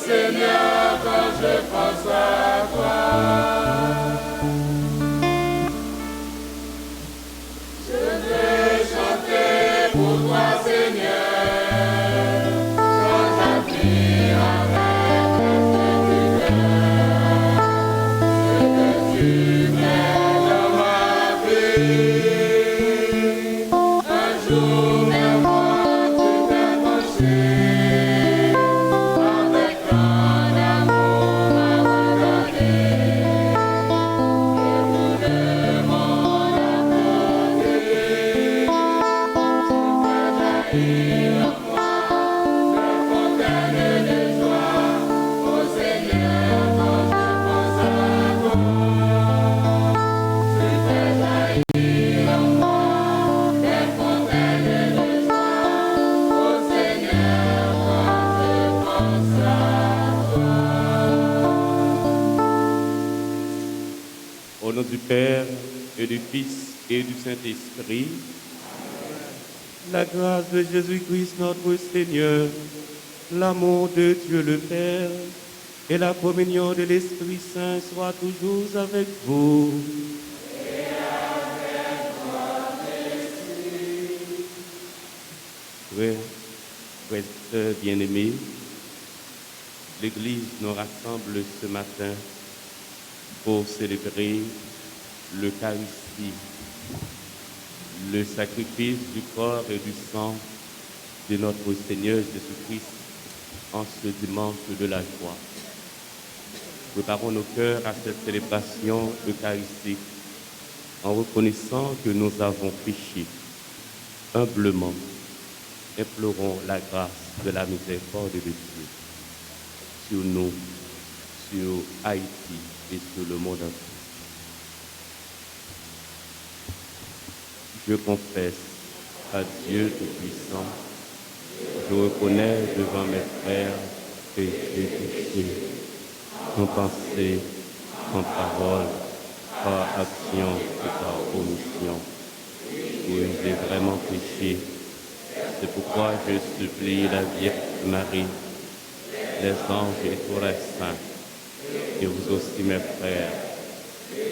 Seigneur, quand je pense à toi, je vais chanter pour toi, Seigneur, quand j'admire avec le cœur ce que tu fais dans ma vie. Un jour, vers moi, tu t'es penché. Au nom du Père, et du Fils, et du Saint-Esprit, la grâce de Jésus-Christ notre Seigneur, l'amour de Dieu le Père, et la communion de l'Esprit Saint soient toujours avec vous. Et avec votre esprit. Frères et sœurs bien-aimés, l'Église nous rassemble ce matin pour célébrer l'Eucharistie, le sacrifice du corps et du sang de notre Seigneur Jésus-Christ en ce dimanche de la joie. Préparons nos cœurs à cette célébration eucharistique en reconnaissant que nous avons péché. Humblement, implorons la grâce de la miséricorde de Dieu sur nous, sur Haïti et sur le monde entier. Je confesse à Dieu Tout-Puissant, je reconnais devant mes frères que j'ai péché, en pensée, en parole, par action et par omission. Oui, j'ai vraiment péché. C'est pourquoi je supplie la Vierge Marie, les anges et tous les saints, et vous aussi mes frères,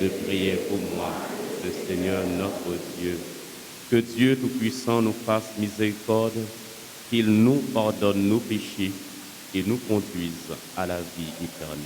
de prier pour moi, le Seigneur notre Dieu. Que Dieu Tout-Puissant nous fasse miséricorde, qu'il nous pardonne nos péchés et nous conduise à la vie éternelle.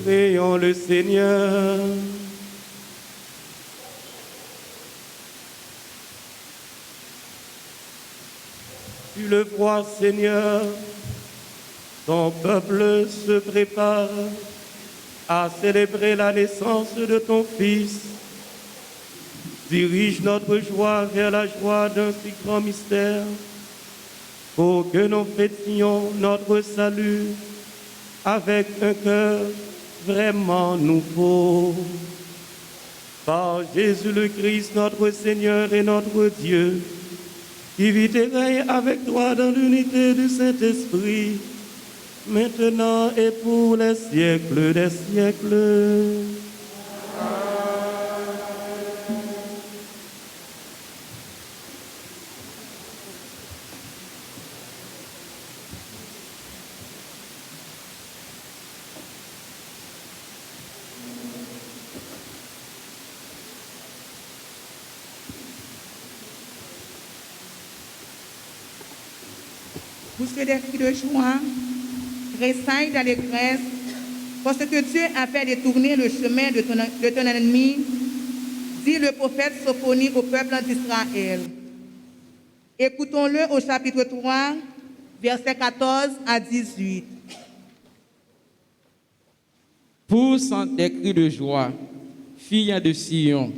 Veillons le Seigneur. Tu le vois, Seigneur, ton peuple se prépare à célébrer la naissance de ton Fils. Dirige notre joie vers la joie d'un si grand mystère, pour que nous fêtions notre salut avec un cœur vraiment nouveau. Par Jésus le Christ, notre Seigneur et notre Dieu, qui vit et règne avec toi dans l'unité du Saint-Esprit, maintenant et pour les siècles des siècles. Poussez des cris de joie, tressaille d'allégresse, parce que Dieu a fait détourner le chemin de ton ennemi, dit le prophète Sophonie au peuple d'Israël. Écoutons-le au chapitre 3, versets 14 à 18. Pousse des cris de joie, fille de Sion,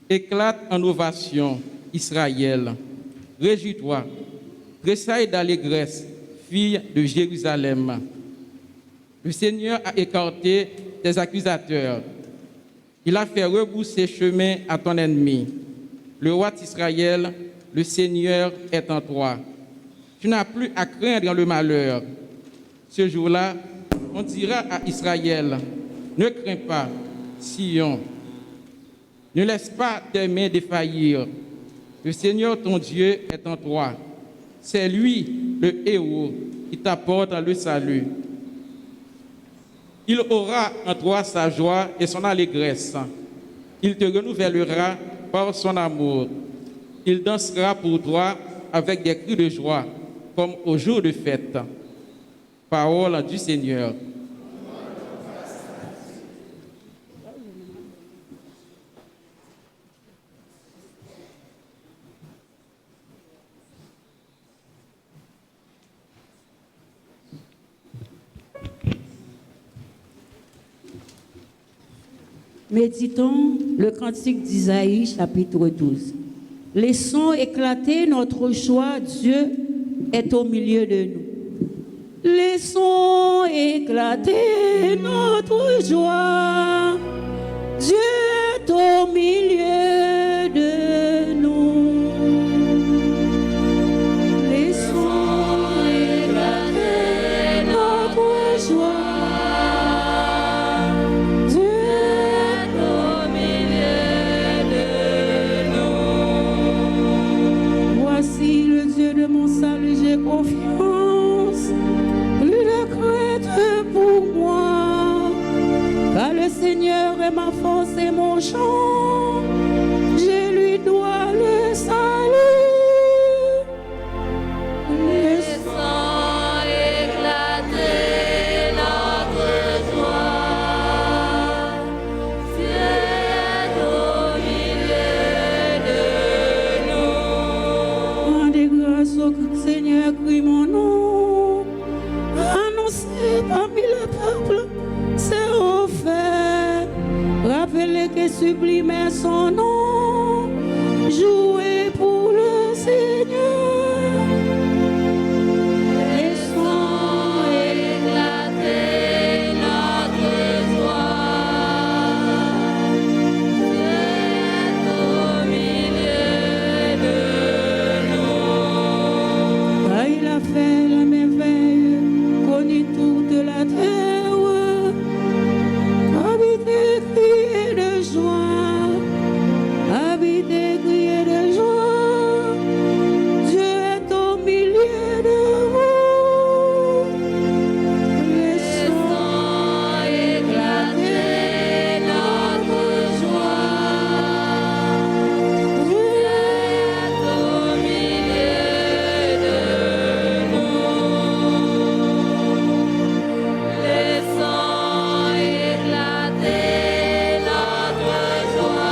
éclate en ovation, Israël. Réjouis-toi, tressaille d'allégresse, fille de Jérusalem. Le Seigneur a écarté tes accusateurs. Il a fait rebrousser chemin à ton ennemi. Le roi d'Israël, le Seigneur est en toi. Tu n'as plus à craindre le malheur. Ce jour-là, on dira à Israël, ne crains pas, Sion. Ne laisse pas tes mains défaillir. Le Seigneur ton Dieu est en toi. C'est lui, le héros, qui t'apporte le salut. Il aura en toi sa joie et son allégresse. Il te renouvellera par son amour. Il dansera pour toi avec des cris de joie, comme au jour de fête. Parole du Seigneur. Méditons le cantique d'Isaïe, chapitre 12. Laissons éclater notre joie, Dieu est au milieu de nous. Laissons éclater notre joie, Dieu est au milieu de nous. Laissons éclater notre joie. De mon salut, j'ai confiance, plus de crainte pour moi, car le Seigneur est ma force et mon chant, je lui dois le salut. Laissons éclater notre joie, Dieu est au milieu de nous. Rendez grâce au Seigneur, crie mon nom, annoncez parmi le peuple, c'est offert, rappelez que sublime est son nom, jouez pour le Seigneur. Laissons éclater notre joie, Dieu est au milieu de nous. Car il a fait la merveille, connu toute la terre, habitez, criez de joie, habitez, criez de joie, Dieu est au milieu de vous. Laissons éclater notre joie, Dieu est au milieu de nous. Laissons éclater notre joie,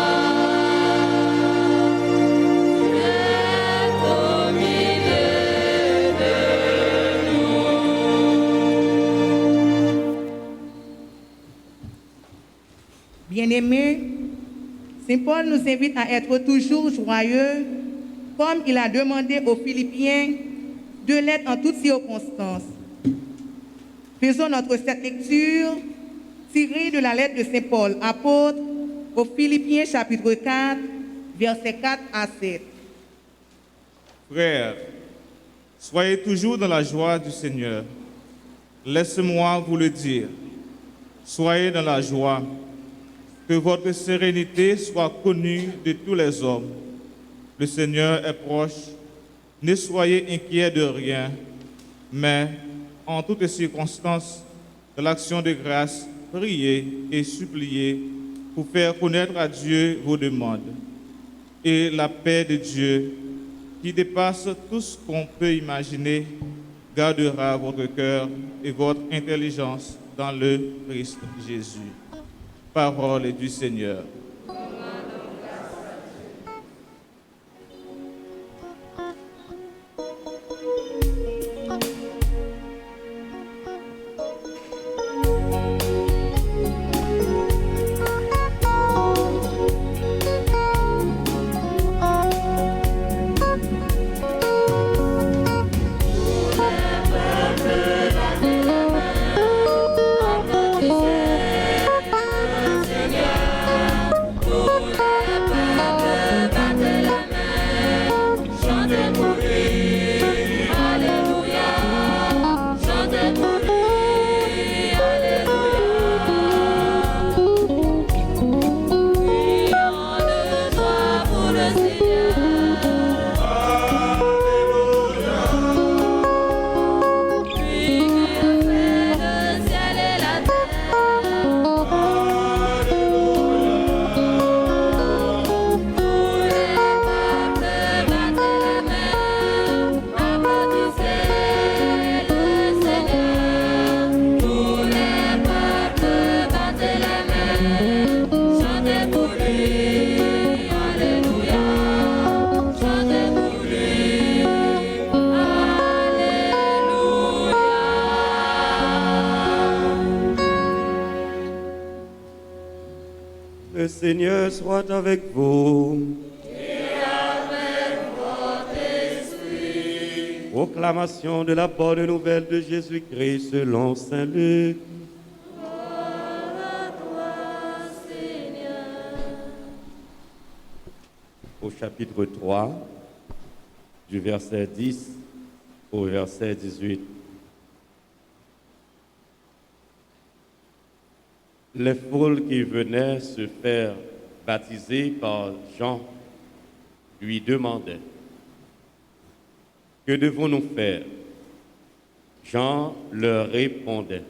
Dieu est au milieu de nous. Bien-aimés, Saint Paul nous invite à être toujours joyeux, comme il a demandé aux Philippiens de l'être en toutes circonstances. Faisons cette lecture tirée de la lettre de Saint Paul, apôtre, aux Philippiens chapitre 4, versets 4 à 7. Frères, soyez toujours dans la joie du Seigneur. Laissez-moi vous le dire. Soyez dans la joie. Que votre sérénité soit connue de tous les hommes. Le Seigneur est proche. Ne soyez inquiets de rien, mais en toutes circonstances, de l'action de grâce, priez et suppliez pour faire connaître à Dieu vos demandes. Et la paix de Dieu, qui dépasse tout ce qu'on peut imaginer, gardera votre cœur et votre intelligence dans le Christ Jésus. Parole du Seigneur. Le Seigneur soit avec vous. Et avec votre esprit. Proclamation de la bonne nouvelle de Jésus-Christ selon saint Luc. Gloire à toi, Seigneur. Au chapitre 3, du verset 10 au verset 18. Les foules qui venaient se faire baptiser par Jean lui demandaient: que devons-nous faire? Jean leur répondait: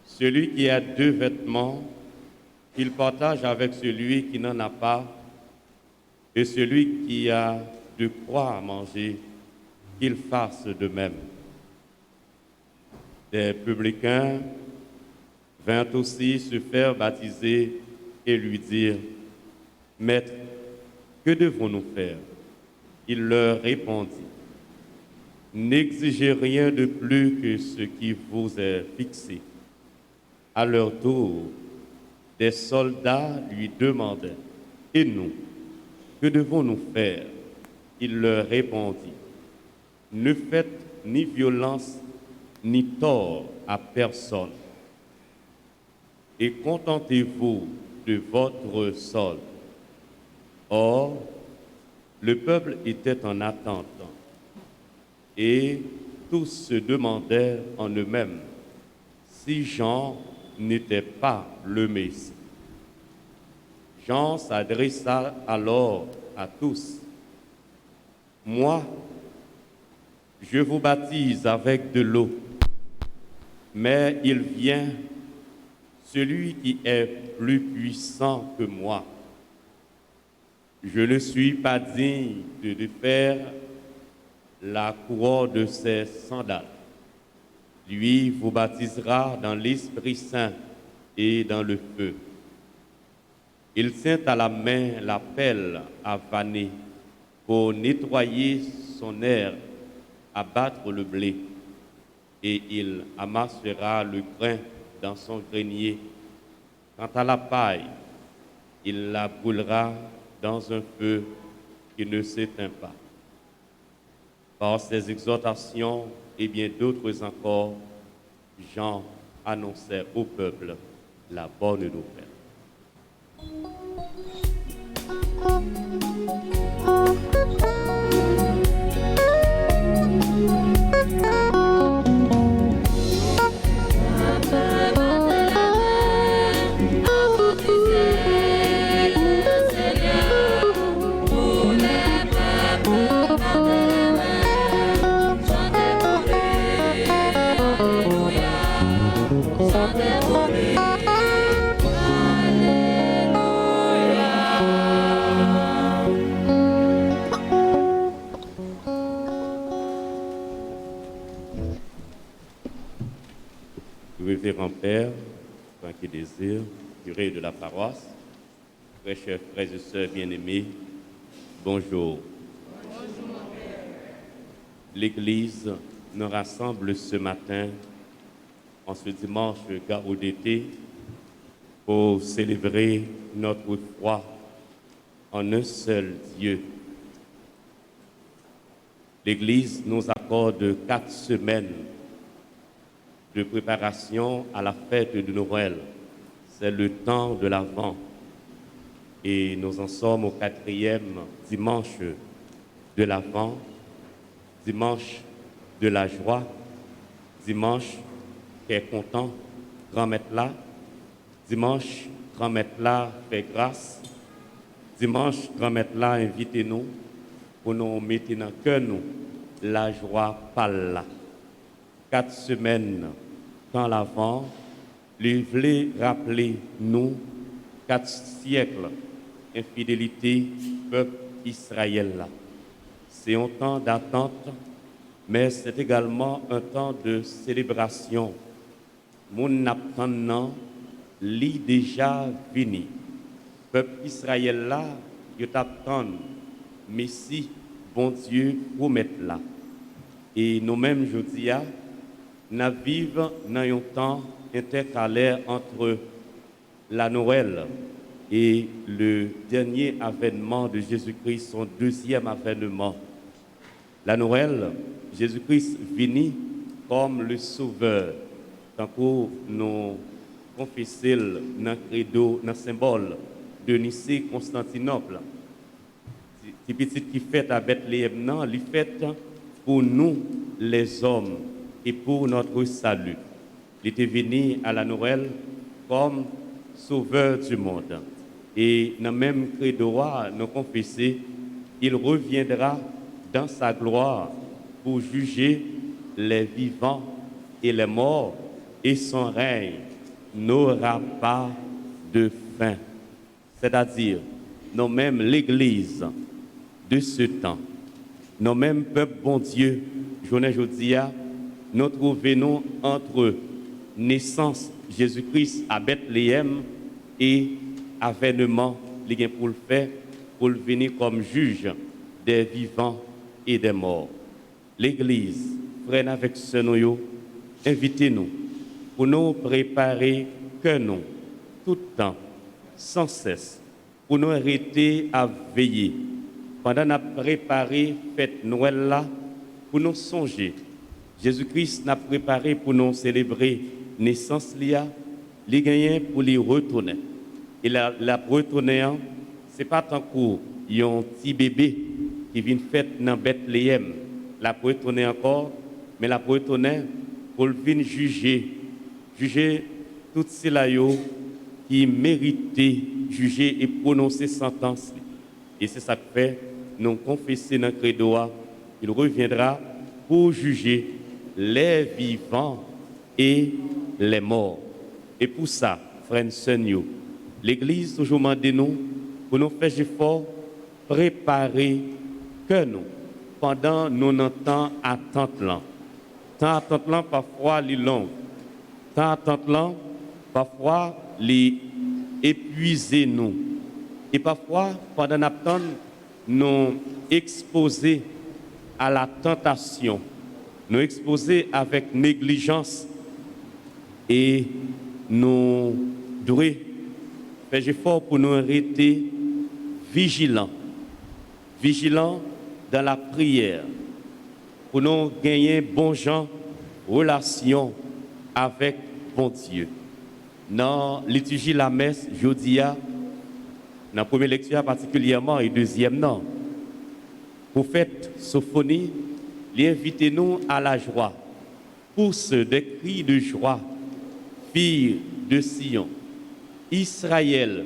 celui qui a 2 vêtements, qu'il partage avec celui qui n'en a pas, et celui qui a de quoi à manger, qu'il fasse de même. Des publicains vinrent aussi se faire baptiser et lui dire: Maître, que devons-nous faire? Il leur répondit: n'exigez rien de plus que ce qui vous est fixé. À leur tour, des soldats lui demandaient: et nous, que devons-nous faire? Il leur répondit: ne faites ni violence ni tort à personne, et contentez-vous de votre solde. Or, le peuple était en attente, et tous se demandaient en eux-mêmes si Jean n'était pas le Messie. Jean s'adressa alors à tous: moi, je vous baptise avec de l'eau, mais il vient celui qui est plus puissant que moi. Je ne suis pas digne de défaire la couronne de ses sandales. Lui vous baptisera dans l'Esprit Saint et dans le feu. Il tient à la main la pelle à vanner pour nettoyer son aire, abattre le blé, et il amassera le grain dans son grenier. Quant à la paille, il la brûlera dans un feu qui ne s'éteint pas. Par ces exhortations et bien d'autres encore, Jean annonçait au peuple la bonne nouvelle. révérend Père, Franck Désir, curé de la paroisse, très chers frères et sœurs bien-aimés, bonjour. L'Église nous rassemble ce matin, en ce dimanche Gao d'été, pour célébrer notre foi en un seul Dieu. L'Église nous accorde 4 semaines de préparation à la fête de Noël. C'est le temps de l'Avent. Et nous en sommes au 4e dimanche de l'Avent, dimanche de la joie, dimanche qui est content, grand maître là, dimanche, grand maître là fait grâce, dimanche, grand maître là invitez-nous pour nous mettre dans le cœur nous la joie pâle là. 4 semaines dans l'Avent, lui voulait rappeler nous 4 siècles infidélité peuple Israël là. C'est un temps d'attente, mais c'est également un temps de célébration. Mon attendant lit déjà venu. Peuple Israël là, il t'attend Messie, bon Dieu, promet là. Et nous-mêmes, je dis, nous vivons dans un temps intercalaire entre la Noël et le dernier avènement de Jésus-Christ, son 2e avènement. La Noël, Jésus-Christ venu comme le Sauveur, tant que nous confessons dans le credo, dans le symbole de Nicée, Constantinople. C'est petit qui fait à Bethléem, non, il fait pour nous, les hommes, et pour notre salut. Il était venu à la Noël comme Sauveur du monde. Et dans le même credo, nous confessons, il reviendra dans sa gloire pour juger les vivants et les morts, et son règne n'aura pas de fin. C'est-à-dire, nous-mêmes, l'Église de ce temps, nous-mêmes, peuple bon Dieu, journée aujourd'hui, nous trouvons entre naissance Jésus-Christ à Bethléem et avènement pour le faire, pour le venir comme juge des vivants et des morts. L'Église, frère avec ce noyau, invitez-nous pour nous préparer que nous, tout temps, sans cesse, pour nous arrêter à veiller. Pendant nous préparé fête Noël là, pour nous songer. Jésus-Christ n'a préparé pour nous célébrer naissance lia, les gagnants pour les retourner. Et la retourner, c'est pas tant qu'il y a un petit bébé qui vient fête dans Bethléem. La retourner encore, mais la retourner pour venir juger toutes ces là qui méritaient juger et prononcer sentence. Et c'est ça que fait, nous confesser dans le credo, il reviendra pour juger les vivants et les morts. Et pour ça, frères et sœurs, l'Église toujours demande nous pour nous faire effort, préparer que nous, pendant nos temps attente là. Temps attente là, parfois, les longs. Temps attente là, parfois, les épuiser nous. Et parfois, pendant notre temps, nous exposer à la tentation, nous exposer avec négligence et nous devons faire effort pour nous arrêter vigilants dans la prière, pour nous gagner bon gens, relation avec bon Dieu. Dans liturgie la messe, jeudi, dans la première lecture particulièrement et deuxième, non. Prophète Sophonie, invitez-nous à la joie. Pousse des cris de joie, fille de Sion. Israël,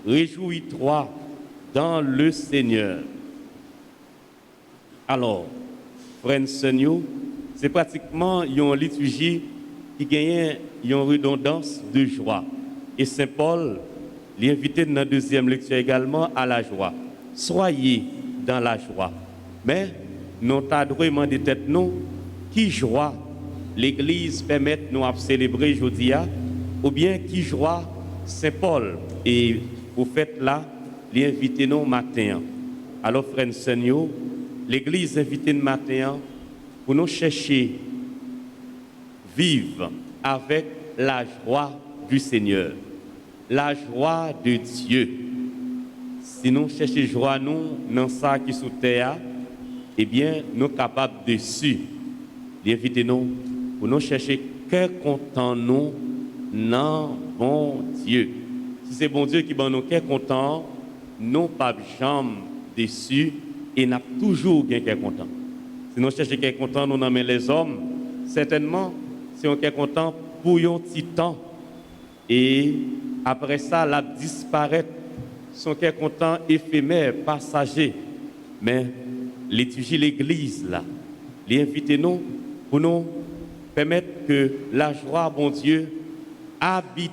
réjouis-toi dans le Seigneur. Alors, frères Seigneur, c'est pratiquement une liturgie qui gagne une redondance de joie. Et Saint Paul l'invite dans la deuxième lecture également à la joie. Soyez dans la joie. Mais nous t'adorons de tête nous, qui joie l'Église permet nous à célébrer aujourd'hui, ou bien qui joie Saint-Paul. Et pour fête là, l'invité nous matin. Alors, frères et sœurs, l'Église invite nous matin pour nous chercher vivre avec la joie du Seigneur, la joie de Dieu. Si nous cherchons joie nous dans ça qui est sous terre, eh bien, nous sommes capables de suivre. Invitez nous pour nous chercher cœur content nous dans bon Dieu. Si c'est bon Dieu qui va nous cœur content, nous pas jamais déçus et n'a toujours bien cœur content. Si nous cherchons cœur content nous dans les hommes, certainement c'est un cœur content pour un petit temps et après ça la disparaître. Son cœur content éphémère, passager. Mais l'étudier l'Église là, l'invitez-nous pour nous permettre que la joie, bon Dieu, habite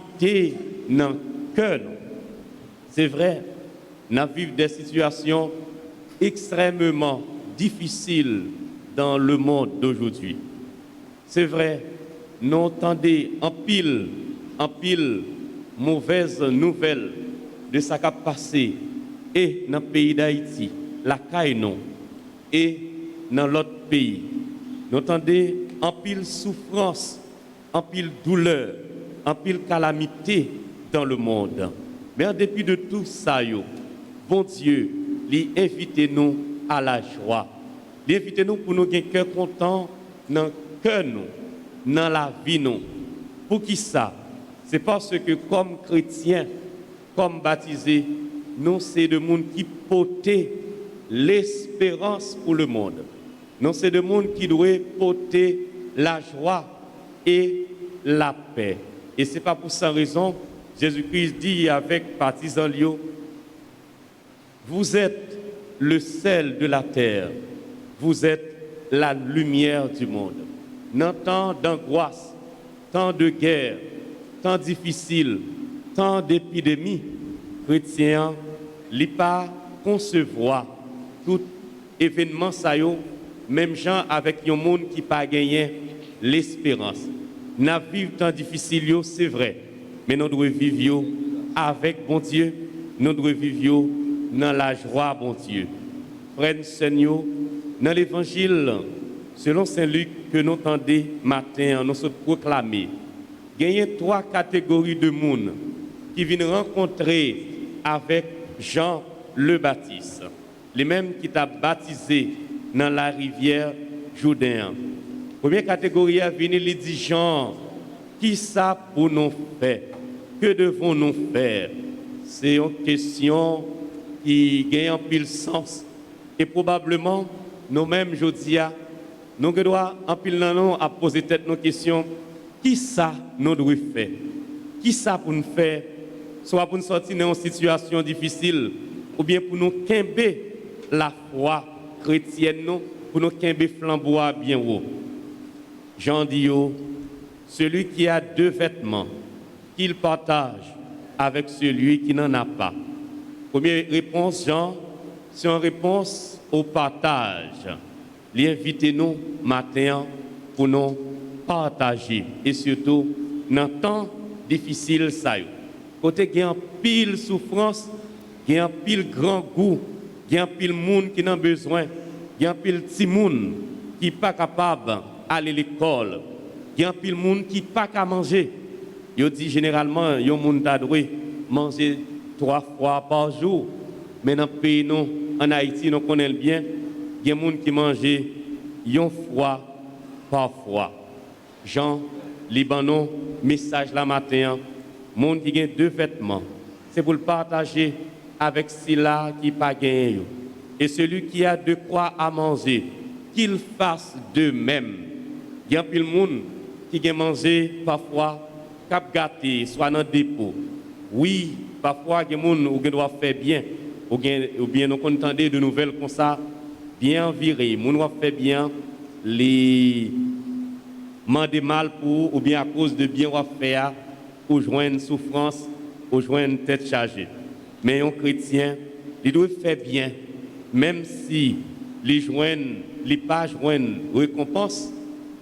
dans le cœur. C'est vrai, nous vivons des situations extrêmement difficiles dans le monde d'aujourd'hui. C'est vrai, nous entendons en pile mauvaises nouvelles de ce qui a passé et dans le pays d'Haïti, la Caïnon, et dans l'autre pays. Nous entendons en pile souffrance, en pile douleur, en pile calamité dans le monde. Mais en dépit de tout ça, bon Dieu, lui invite-nous à la joie. Lui invite-nous pour nous gagner cœur content dans le cœur, dans la vie. Pour qui ça? C'est parce que comme chrétiens, comme baptisés, nous c'est de monde qui porter l'espérance pour le monde. Nous c'est de monde qui doit porter la joie et la paix. Et c'est pas pour cette raison, Jésus-Christ dit avec partisans Lio, vous êtes le sel de la terre, vous êtes la lumière du monde. Dans temps d'angoisse, temps de guerre, temps difficile, temps d'épidémie, chrétien, li pas concevoir tout événement ça yo, même gens avec un monde qui pas gagné l'espérance. N'a vivre temps difficile yo, c'est vrai, mais nous devons vivre avec bon Dieu, nous devons vivre dans la joie bon Dieu. Frères Seigneur, dans l'évangile selon Saint Luc que nous entendons matin, nous sommes proclamés. Il y a 3 catégories de monde qui viennent rencontrer avec Jean le Baptiste, les mêmes qui t'a baptisé dans la rivière Jourdain. Première catégorie a venu, il dit Jean, qui ça pour nous faire? Que devons-nous faire? C'est une question qui gagne en pile sens. Et probablement, nous-mêmes, aujourd'hui, nous devons en pile à poser tête nos questions. Qui ça nous devons faire? Qui ça pour nous faire? Soit pour nous sortir dans une situation difficile, ou bien pour nous quimber la foi chrétienne, pour nous quimber flambeau bien haut. Jean dit, celui qui a 2 vêtements, qu'il partage avec celui qui n'en a pas. Première réponse, Jean, c'est une réponse au partage. L'invitez-nous matin pour nous partager et surtout dans temps difficile ça. Côté qui a pile souffrance, qui a pile grand goût, qui a pile monde qui n'a besoin, qui a pile petit monde qui pas capable aller à l'école, qui a pile monde qui pas qu'à manger. Yo dit généralement yo monde t'a doué manger 3 fois par jour. Mais dans le pays nous en Haïti nous connaissons bien, il y a des gens qui mangent une fois par fois. Jean, Libanon, message la matin, monde qui a 2 vêtements, c'est pour le partager avec celui-là qui n'a pas gagné. Et celui qui a de quoi à manger, qu'il fasse de même. Il y a plus de monde qui a mangé parfois cap gâté, soit dans le dépôt. Oui, parfois il y a des gens qui doivent faire bien, ou bien nous entendons de nouvelles comme ça, bien viré, les gens doivent faire bien, les demander mal pour, ou bien à cause de bien faire, ou joindre souffrance, ou joindre tête chargée. Mais un chrétien, il doit faire bien, même si les joignent, les pas joignent récompense,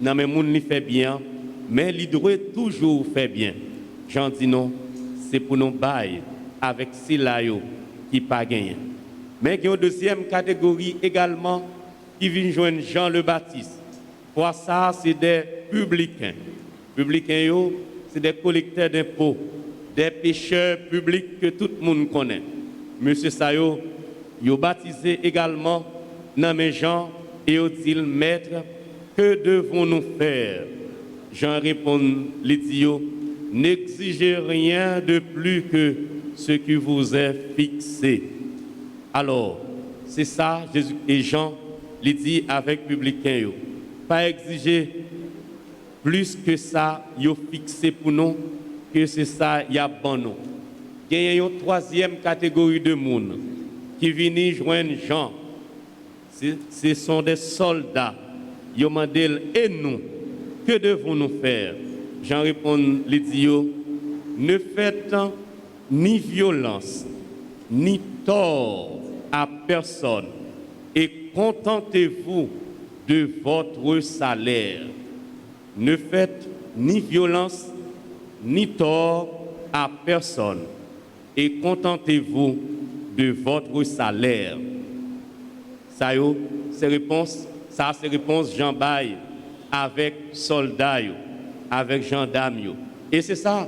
non mais moun li fait bien, mais il doit toujours faire bien. J'en dis non, c'est pour nous bailler avec Silayo qui pas gagné. Mais il y a une deuxième catégorie également qui vient joindre Jean le Baptiste. Pour ça, c'est des publicains. Publicains, c'est des collecteurs d'impôts, des pécheurs publics que tout le monde connaît. Monsieur Sayo, il a baptisé également nommé Jean et il dit, Maître, que devons-nous faire? Jean répond, l'idiot, n'exigez rien de plus que ce qui vous est fixé. Alors, c'est ça, Jésus et Jean lui dit avec publicain, pas exiger plus que ça, yo fixé pour nous, que c'est ça, y a bon nous. Il y a une troisième catégorie de monde qui viennent joindre Jean. Ce sont des soldats. Ils demandent, et nous, que devons-nous faire? Jean répond, l'idiot, ne faites ni violence, ni tort à personne, et contentez-vous de votre salaire. Ne faites ni violence, ni tort à personne, et contentez-vous de votre salaire. Ça, c'est réponse, Jean Baye avec soldats, avec gendarmes. Et c'est ça,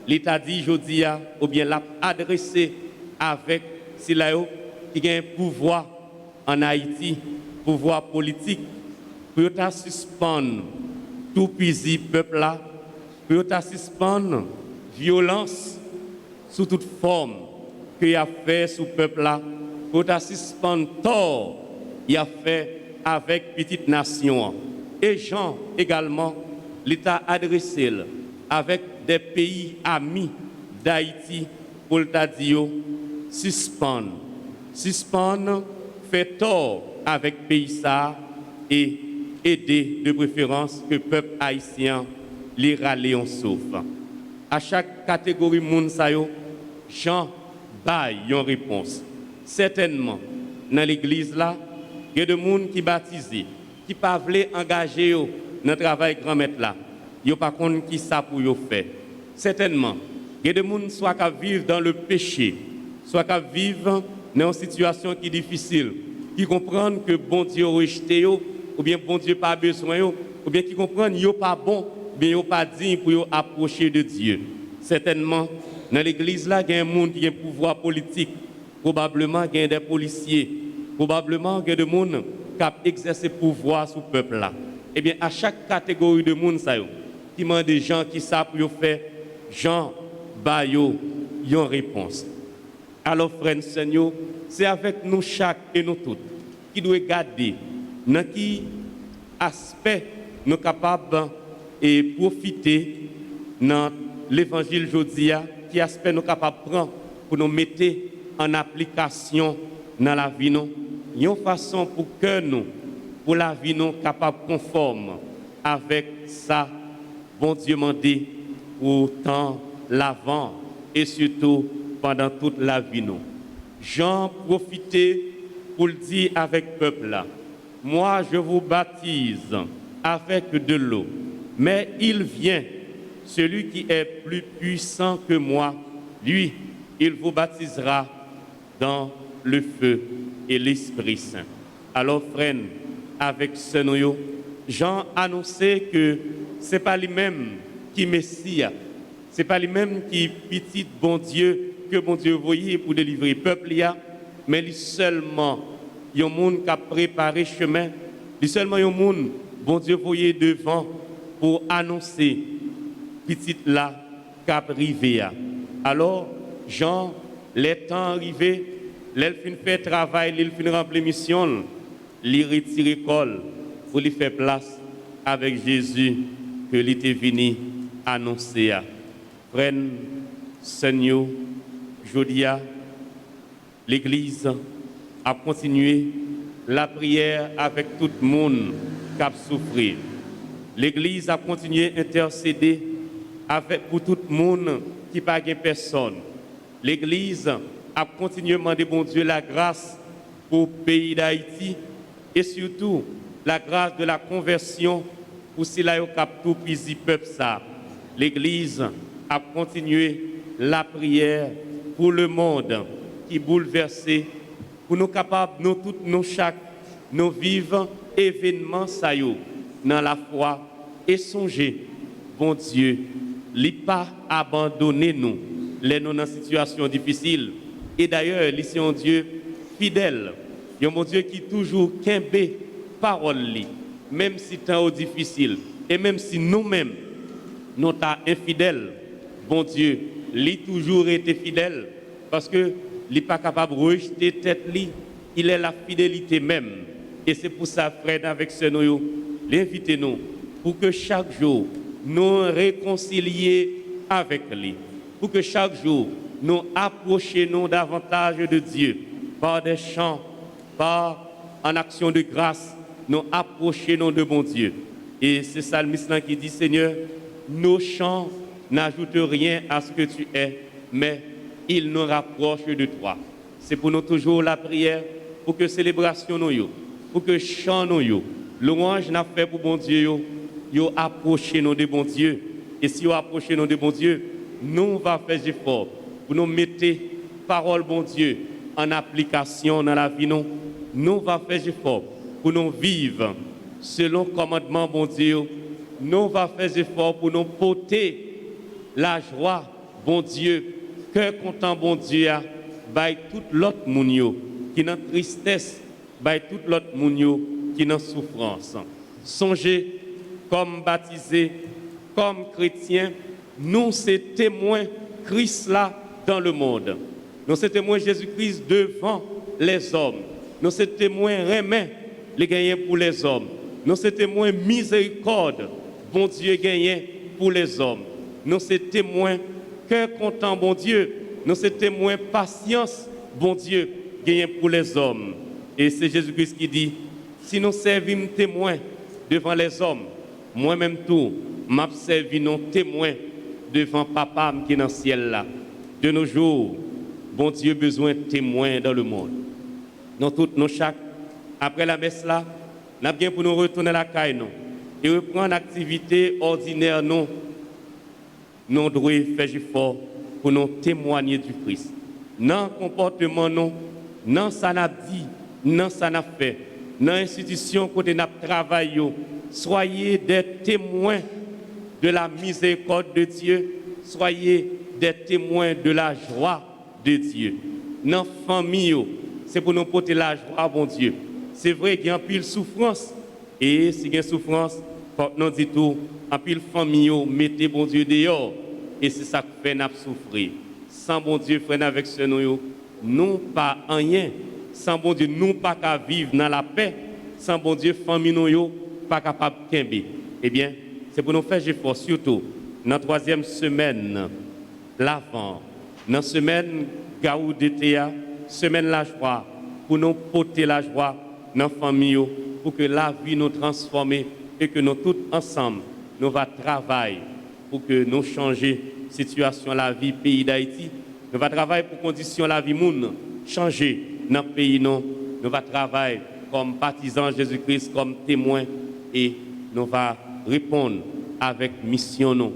l'État dit aujourd'hui, ou bien l'a adressé avec Silayo, qui a un pouvoir en Haïti, pouvoir politique, pour suspendre tout pisi peuple là, pour suspendre violence sous toute forme qu'il a fait sous peuple là, pour suspendre tort il a fait avec petite nation. Et Jean également, l'État adressé avec des pays amis d'Haïti pour l'État dire suspendre, fait tort avec pays ça et aider de préférence que le peuple haïtien les râler en souffre. À chaque catégorie moun sa yo, Jean baille une réponse. Certainement, dans l'église là, il y a des gens qui baptisés, qui ne peuvent pas engager dans le travail grand maître là. Ils ne savent pas qui ça pour faire. Certainement, il y a des gens soit qui vivent dans le péché, soit qui vivent dans une situation qui est difficile, qui comprennent que bon Dieu a rejeté, ou bien bon Dieu n'a pas besoin, ou bien qui comprennent qu'il n'est pas bon, ou bien qu'il n'est pas digne pour approcher de Dieu. Certainement, dans l'église là, il y a un monde qui a un pouvoir politique, probablement il y a des policiers, probablement il y a des gens qui ont exercé pouvoir sur le peuple là. Eh bien, à chaque catégorie de monde, qui demande des gens qui savent pour faire, Jean Bayo, une réponse. Alors, frères, Seigneur, c'est avec nous chaque et nous toutes qui doit garder dans quel aspect nous sommes capables de profiter dans l'évangile aujourd'hui, qui aspect nous sommes capables de prendre pour nous mettre en application dans la vie. Il y a une façon pour que nous, pour la vie, nous capables conforme avec ça, bon Dieu m'a dit, pour temps l'avant et surtout pendant toute la vie. Jean profitait pour le dire avec le peuple là. Moi, je vous baptise avec de l'eau, mais il vient, celui qui est plus puissant que moi, lui, il vous baptisera dans le feu et l'Esprit Saint. Alors, frère, avec ce noyau, Jean annonçait que ce n'est pas lui-même qui est Messie, ce n'est pas lui-même qui est petit bon Dieu, que bon Dieu voyait pour délivrer le peuple, mais lui seulement, il y a un monde qui a préparé chemin, lui seulement il y a un monde, bon Dieu voyait devant pour annoncer petit là qui a arrivé. Alors, Jean, les temps arrivés, il fait travail, il fait remplir mission, il retire l'école pour lui faire place avec Jésus que il était venu annoncer. Frère, Seigneur, Jodia, l'Église a continué la prière avec tout le monde qui a souffert. L'Église a continué à intercéder pour tout le monde qui n'a pas personne. L'Église a continué à demander bon Dieu la grâce pour le pays d'Haïti et surtout la grâce de la conversion pour cela yo cap tout pisi peuple ça. L'église a continué la prière pour le monde qui bouleversé, pour nous capables, nous tous, nous chaque, nous vivre événement ça yo dans la foi et songer, bon Dieu, il pas abandonné nous, les nous dans situation difficile. Et d'ailleurs, il c'est un Dieu fidèle, un bon Dieu qui toujours kembe parole li, même si temps difficile et même si nous-mêmes nous sommes infidèles, bon Dieu, lui toujours été fidèle parce que il n'est pas capable de rejeter tête li, il est la fidélité même. Et c'est pour ça, frère, avec ce nous, l'invitez-nous pour que chaque jour nous réconcilions avec lui, pour que chaque jour nous approchions davantage de Dieu par des chants, par en action de grâce, nous approchons de bon Dieu. Et c'est ça le psalmiste qui dit, Seigneur, nos chants n'ajoutent rien à ce que tu es, mais ils nous rapprochent de toi. C'est pour nous toujours la prière, pour que célébration nous, pour que chant nous, louange n'a fait pour bon Dieu, yo approcher nous de bon Dieu. Et si vous approchez nous de bon Dieu, nous va faire effort pour nous mettre parole bon Dieu en application dans la vie nous. Nous va faire effort pour nous vivre selon le commandement bon Dieu. Nous va faire effort pour nous porter la joie bon Dieu, cœur content bon Dieu, by tout l'autre moun qui dans tristesse, by tout l'autre moun qui dans souffrance. Songez comme baptisés, comme chrétiens, nous sommes témoins Christ là dans le monde. Nous sommes témoins Jésus-Christ devant les hommes. Nous sommes témoins remet les gagnants pour les hommes. Nous sommes témoins miséricorde, bon Dieu gagné pour les hommes. Nous sommes témoins cœur content, bon Dieu. Nous sommes témoins patience, bon Dieu gagné pour les hommes. Et c'est Jésus-Christ qui dit, si nous servons témoins devant les hommes, moi-même tout, m'a servi nos témoins devant papa qui est dans le ciel là. De nos jours, bon Dieu besoin de témoins dans le monde. Nous tous, nous chaque, après la messe là, nous avons bien pour nous retourner à la caille nous et reprendre l'activité ordinaire nous. Nous devons faire effort pour nous témoigner du Christ. Dans le comportement nous, dans ça n'a dit, dans ça n'a fait, dans l'institution côté n'a travaillé, soyez des témoins de la miséricorde de Dieu, soyez des témoins de la joie de Dieu. Dans la famille, c'est pour nous porter la joie, bon Dieu. C'est vrai qu'il y a un pile souffrance, et si il y a souffrance, quand nous dit tout, en pile famille, mettez bon Dieu dehors, et c'est ça qui fait nous souffrir. Sans bon Dieu, frère, avec ce nous pas rien. Sans bon Dieu, nous pas qu'à vivre dans la paix. Sans bon Dieu, famille nous pas capable de kembe. Eh bien, c'est pour nous faire effort, surtout dans la 3e semaine, l'avant, dans la semaine Gaou d'été, semaine la joie, pour nous porter la joie dans la famille, pour que la vie nous transforme et que nous tous ensemble, nous va travailler pour que nous changions la situation de la vie pays d'Haïti. Nous va travailler pour condition la vie moun changer dans le pays nous. Nous va travailler comme partisans Jésus-Christ, comme témoins et nous va répondre avec mission nous,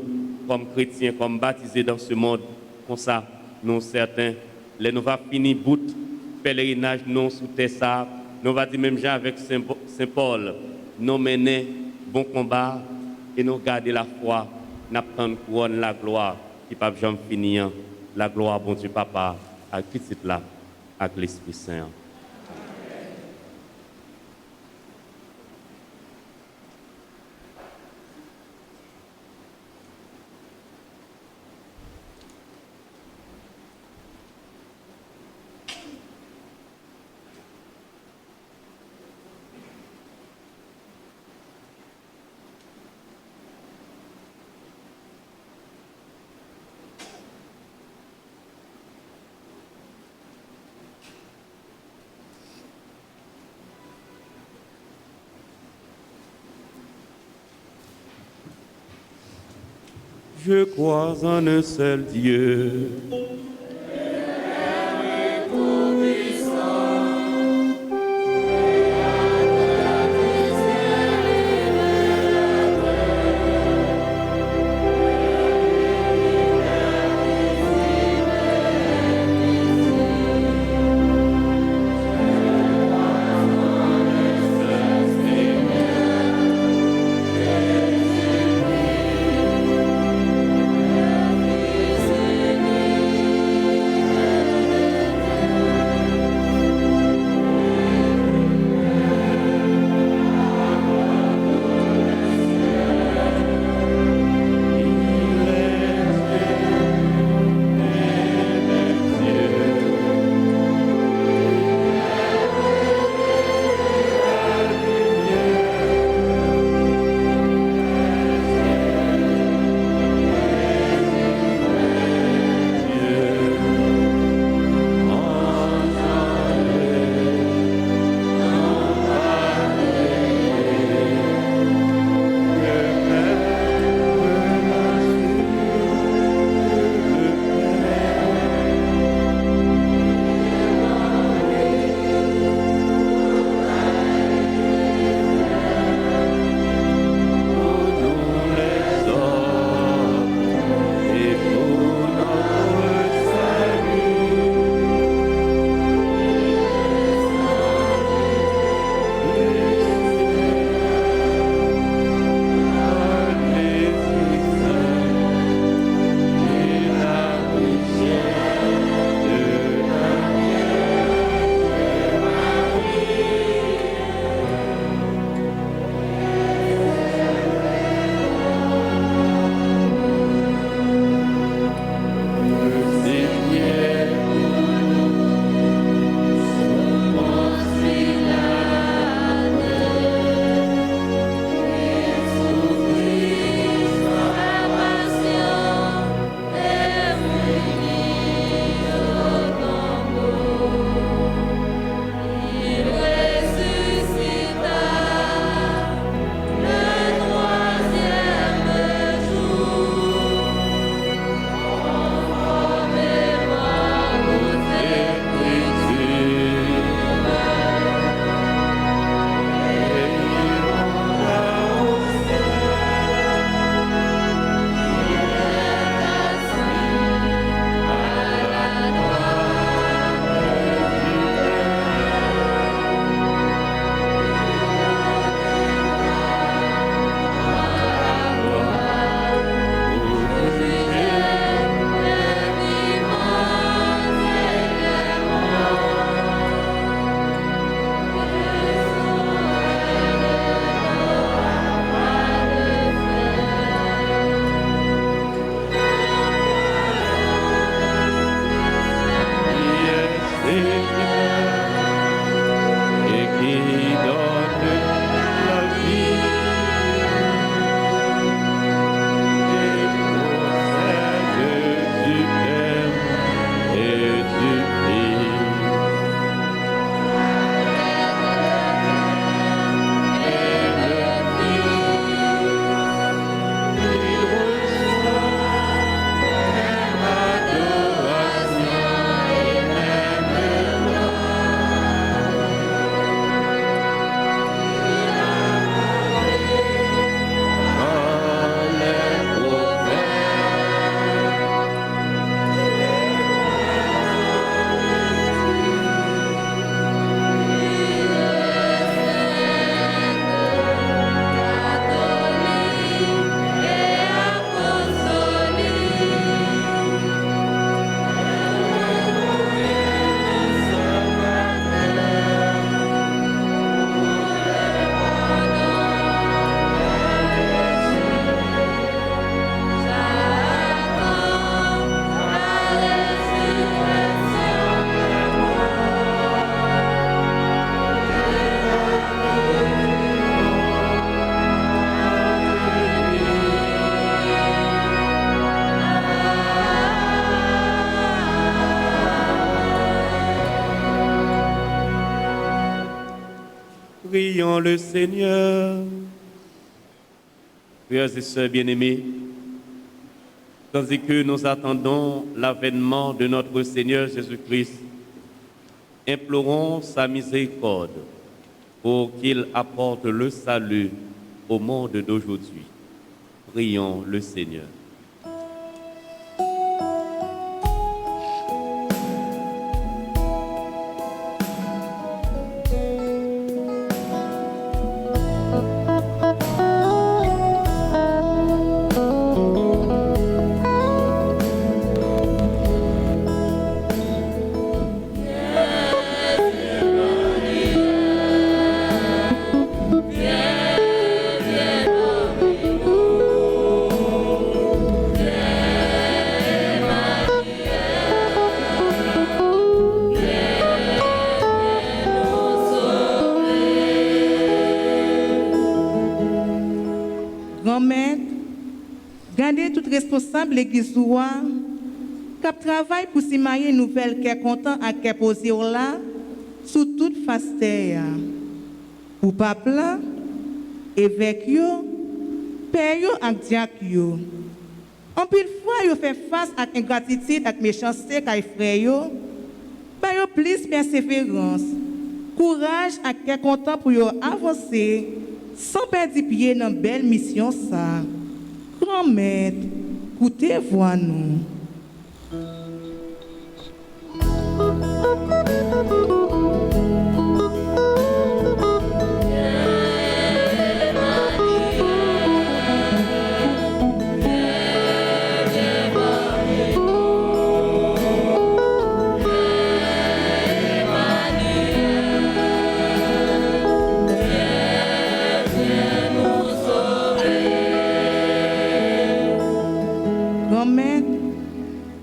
comme chrétiens, comme baptisés dans ce monde. Comme ça, nous certains, les nous va finir bout pèlerinage non sous Tessa. Nous va dire même Jean avec Saint Paul, nous mener bon combat et nous garder la foi, nous prendre couronne la gloire qui pas jamais finir. La gloire, bon Dieu, Papa, à qui c'est là, avec l'Esprit Saint. Je crois en un seul Dieu. Prions le Seigneur. Frères et sœurs bien-aimés, tandis que nous attendons l'avènement de notre Seigneur Jésus-Christ, implorons sa miséricorde pour qu'il apporte le salut au monde d'aujourd'hui. Prions le Seigneur. Grand-mère, gardez tout responsable l'église qui travaille pour s'y marier une nouvelle qui est content à qui est posé là, sous toute face terre. Pour papa, évêque yo, père yo ak diacre yo. En pile fois yo fait face à ingratitude ak méchanceté kay frère yo, ba yo plus persévérance, courage ak qui est content pour yo avancer sans perdre pied dans belle mission ça. Grand-mère, écoutez voix nous.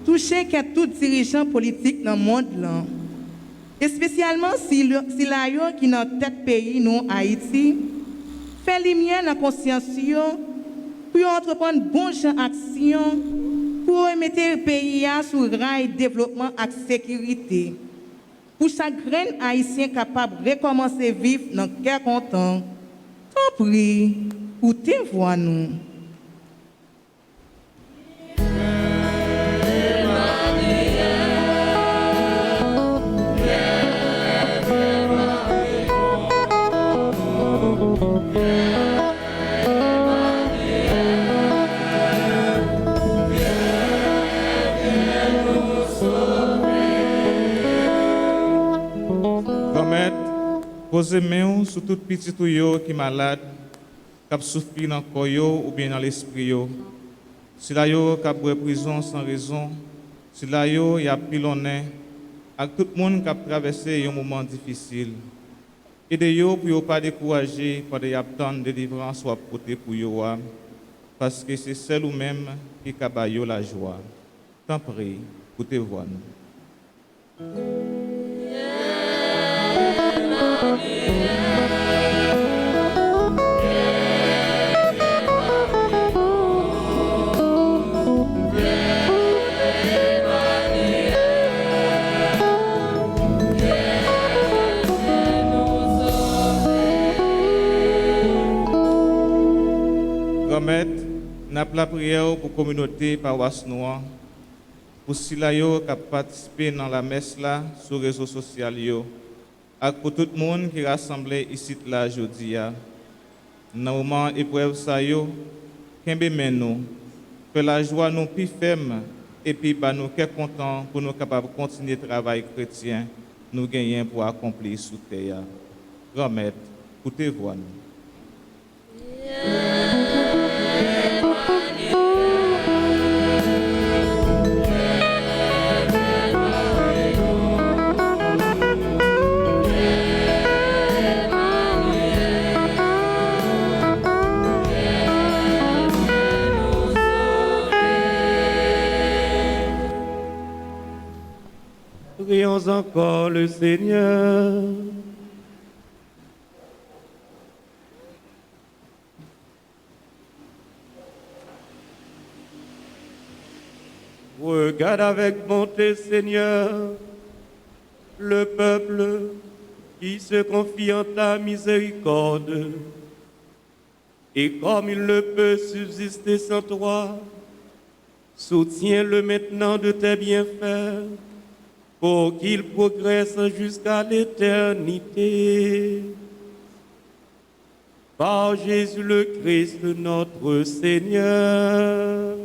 Touché qu'à tout dirigeant politique dans le monde, là, et spécialement si la yo qui dans tête pays, nous, Haïti, fait lumière dans la conscience pour entreprendre bonne action pour mettre le pays sur le rail développement et sécurité. Pour chaque grain haïtien capable de recommencer à vivre dans le cœur content, tant prie, écoutez voix nous. Posez main sur tout petit yo qui est malade, qui a souffert dans le corps ou bien dans l'esprit. Si là yo qui a pris prison sans raison, si là yo y a pilonné, avec tout le monde qui a traversé un moment difficile. Aidez-yo pour ne pas décourager pendant y a tant de délivrance soit portée pour yo, parce que c'est celle ou même qui a yo la joie. Tant pis, écoutez-vous. Grand-mère, n'a pas la prière pour la communauté paroisse noire, pour si la yo qui a participé dans la messe là sur les réseaux sociaux, et pour tout le monde qui est rassemblé ici là aujourd'hui. Dans le moment épreuve ça yo, kembe men nous, que la joie nous plus ferme et puis bah nous qu'est content pour nous capables de continuer le travail chrétien nous gagnons pour accomplir sous terre. Grand-mère, écoutez-vous. Prions encore le Seigneur. Regarde avec bonté, Seigneur, le peuple qui se confie en ta miséricorde. Et comme il ne peut subsister sans toi, soutiens-le maintenant de tes bienfaits, pour qu'il progresse jusqu'à l'éternité. Par Jésus le Christ, notre Seigneur.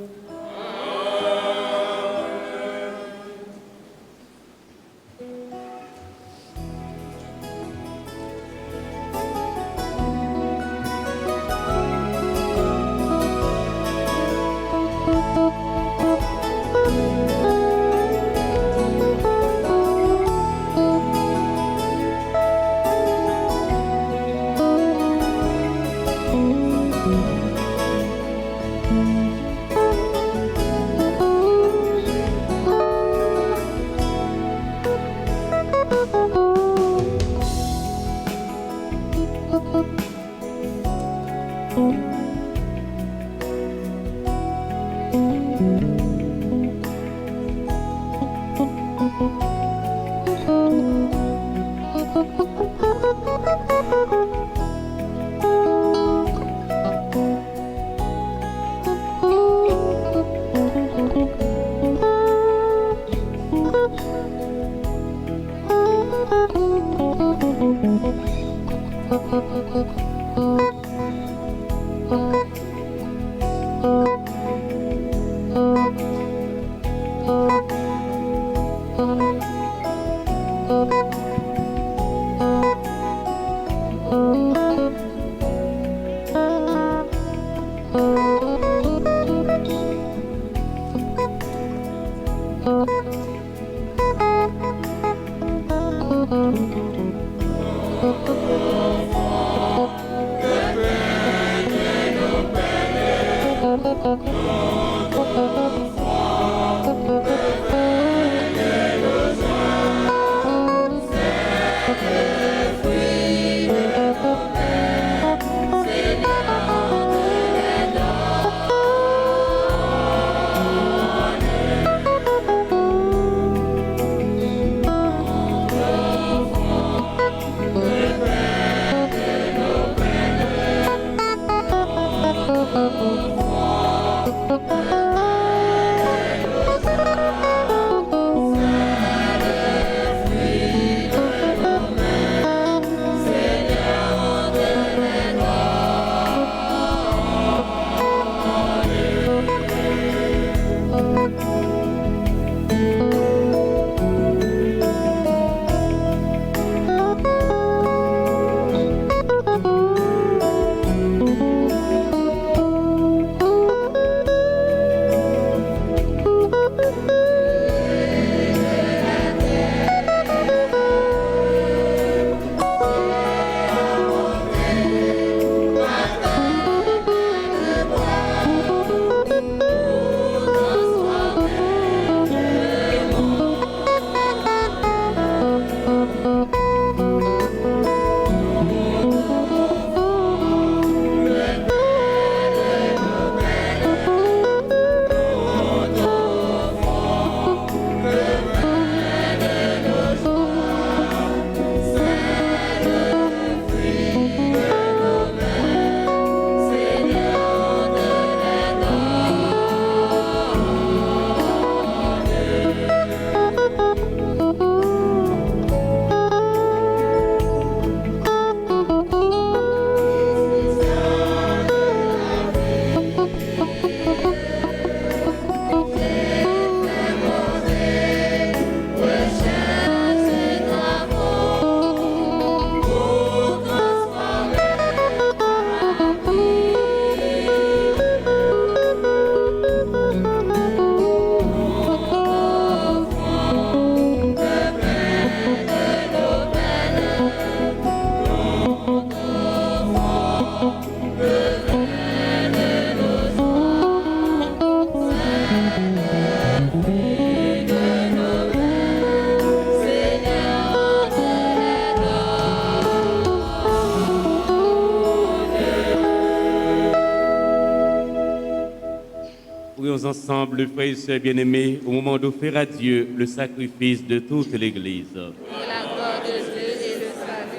Prions ensemble, frères et sœurs bien-aimés, au moment d'offrir à Dieu le sacrifice de toute l'Église. Pour la gloire de Dieu et le salut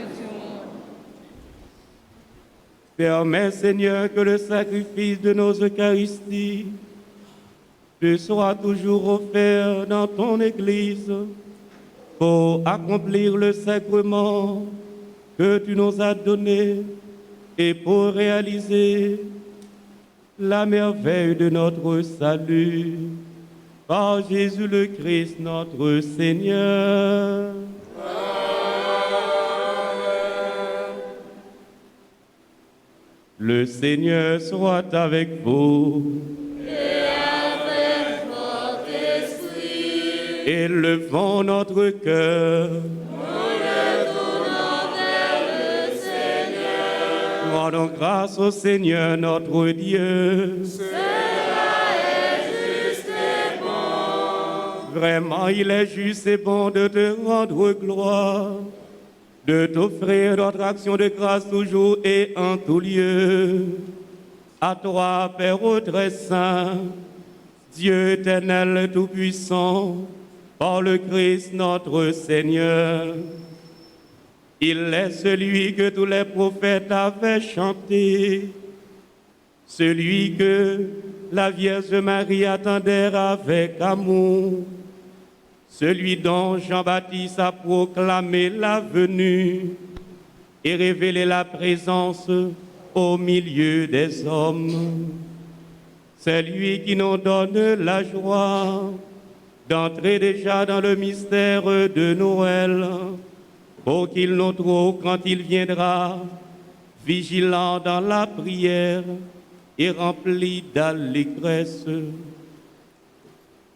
Permets, Seigneur, que le sacrifice de nos Eucharisties te soit toujours offert dans ton Église pour accomplir le sacrement que tu nous as donné et pour réaliser la merveille de notre salut. Par Jésus le Christ, notre Seigneur. Le Seigneur soit avec vous. Et avec votre esprit, Élevons notre cœur. nous retournons vers le Seigneur. Rendons grâce au Seigneur notre Dieu. Cela est juste et bon. Vraiment, il est juste et bon de te rendre gloire, de t'offrir notre action de grâce toujours et en tout lieu. À toi, Père très saint, Dieu éternel tout-puissant, par le Christ notre Seigneur. Il est celui que tous les prophètes avaient chanté, celui que la Vierge Marie attendait avec amour, celui dont Jean-Baptiste a proclamé la venue et révélé la présence au milieu des hommes. C'est lui qui nous donne la joie d'entrer déjà dans le mystère de Noël, pour qu'il nous trouve quand il viendra, vigilants dans la prière et remplis d'allégresse.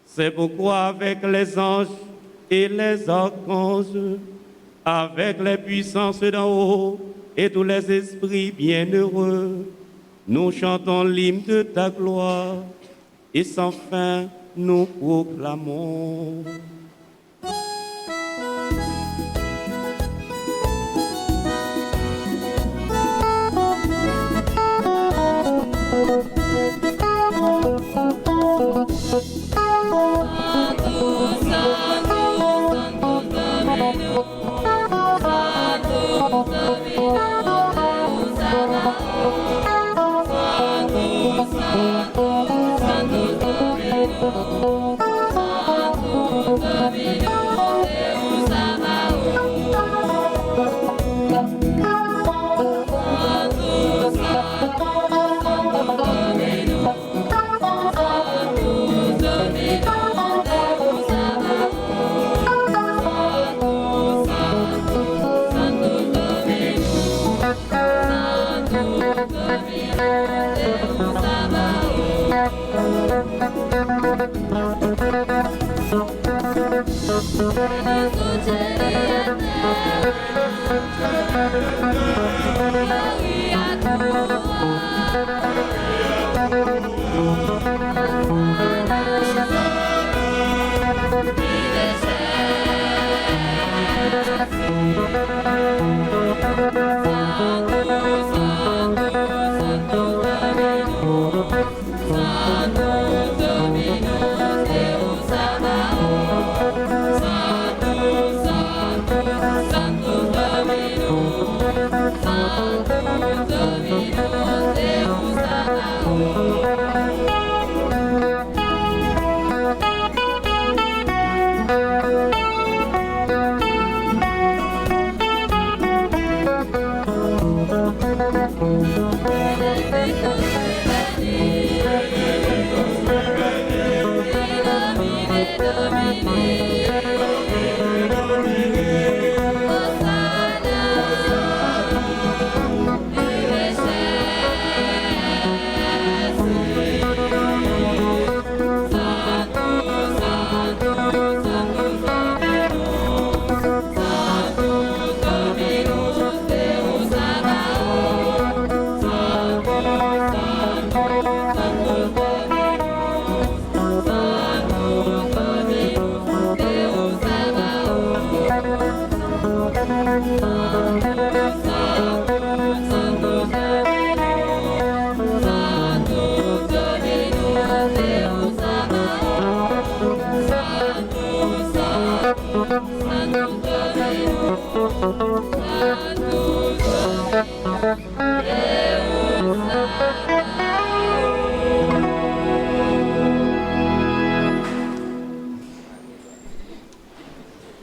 C'est pourquoi avec les anges et les archanges, avec les puissances d'en haut et tous les esprits bienheureux, nous chantons l'hymne de ta gloire et sans fin nous proclamons.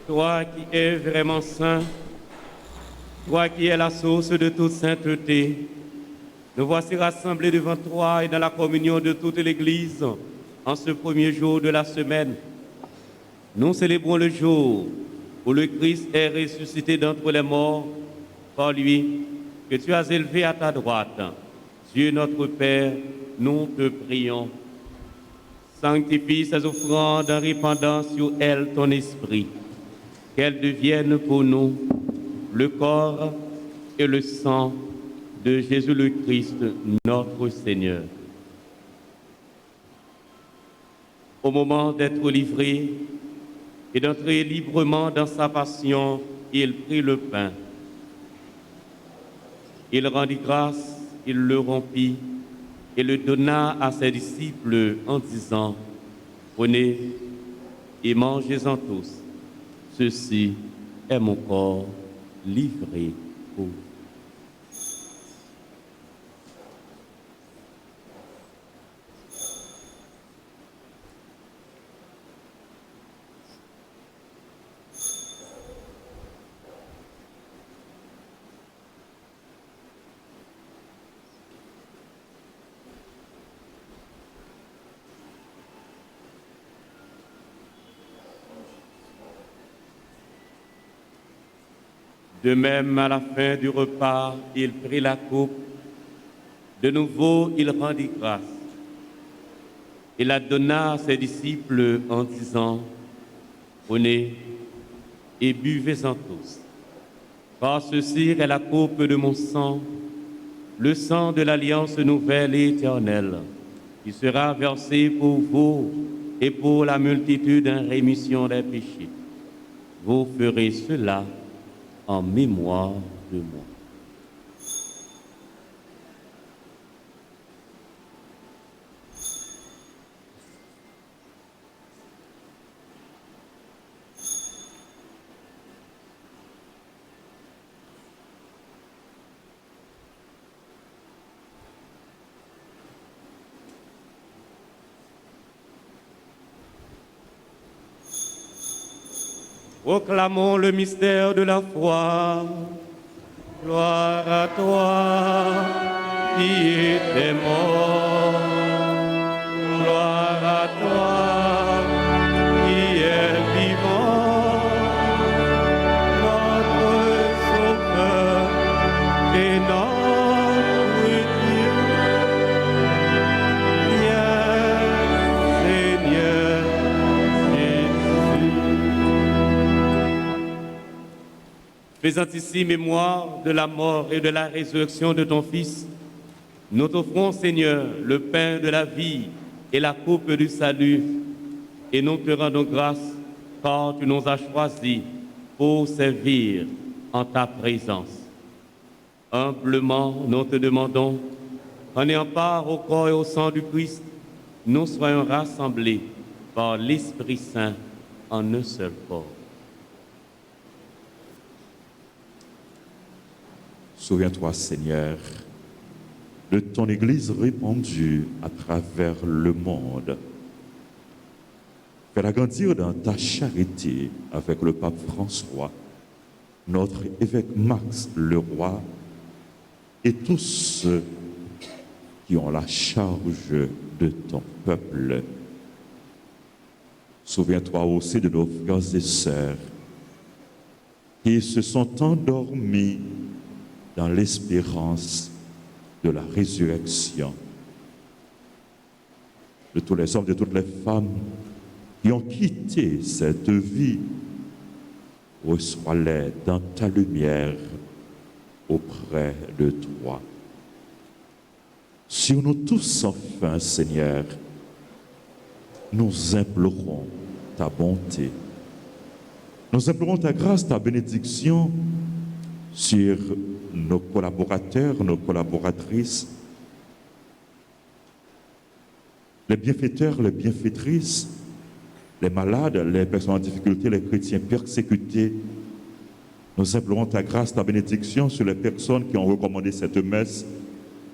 Toi qui es vraiment saint, toi qui es la source de toute sainteté, nous voici rassemblés devant toi et dans la communion de toute l'Église en ce premier jour de la semaine. Nous célébrons le jour où le Christ est ressuscité d'entre les morts, par lui que tu as élevé à ta droite. Dieu notre Père, nous te prions. Sanctifie ces offrandes en répandant sur elles ton esprit, qu'elles deviennent pour nous le corps et le sang de Jésus le Christ, notre Seigneur. Au moment d'être livré et d'entrer librement dans sa passion, il prit le pain. Il rendit grâce, il le rompit et le donna à ses disciples en disant, « Prenez et mangez-en tous. Ceci est mon corps livré pour vous. » De même, à la fin du repas, il prit la coupe. De nouveau, il rendit grâce. Il la donna à ses disciples en disant, « Prenez et buvez-en tous, car ceci est la coupe de mon sang, le sang de l'alliance nouvelle et éternelle, qui sera versé pour vous et pour la multitude en rémission des péchés. Vous ferez cela en mémoire de moi. » Proclamons le mystère de la foi. Gloire à toi qui étais mort. Gloire à toi qui es vivant. Notre Sauveur et notre Dieu. Viens, Seigneur Jésus. Faisant ici mémoire de la mort et de la résurrection de ton Fils, nous t'offrons, Seigneur, le pain de la vie et la coupe du salut, et nous te rendons grâce car tu nous as choisis pour servir en ta présence. Humblement, nous te demandons, en ayant part au corps et au sang du Christ, nous soyons rassemblés par l'Esprit Saint en un seul corps. Souviens-toi, Seigneur, de ton Église répandue à travers le monde. Fais-la grandir dans ta charité avec le pape François, notre évêque Max le roi et tous ceux qui ont la charge de ton peuple. Souviens-toi aussi de nos frères et sœurs qui se sont endormis dans l'espérance de la résurrection, de tous les hommes, de toutes les femmes qui ont quitté cette vie. Reçois-les dans ta lumière auprès de toi. Sur nous tous enfin, Seigneur, nous implorons ta bonté. Nous implorons ta grâce, ta bénédiction sur nos collaborateurs, nos collaboratrices, les bienfaiteurs, les bienfaitrices, les malades, les personnes en difficulté, les chrétiens persécutés. Nous implorons ta grâce, ta bénédiction sur les personnes qui ont recommandé cette messe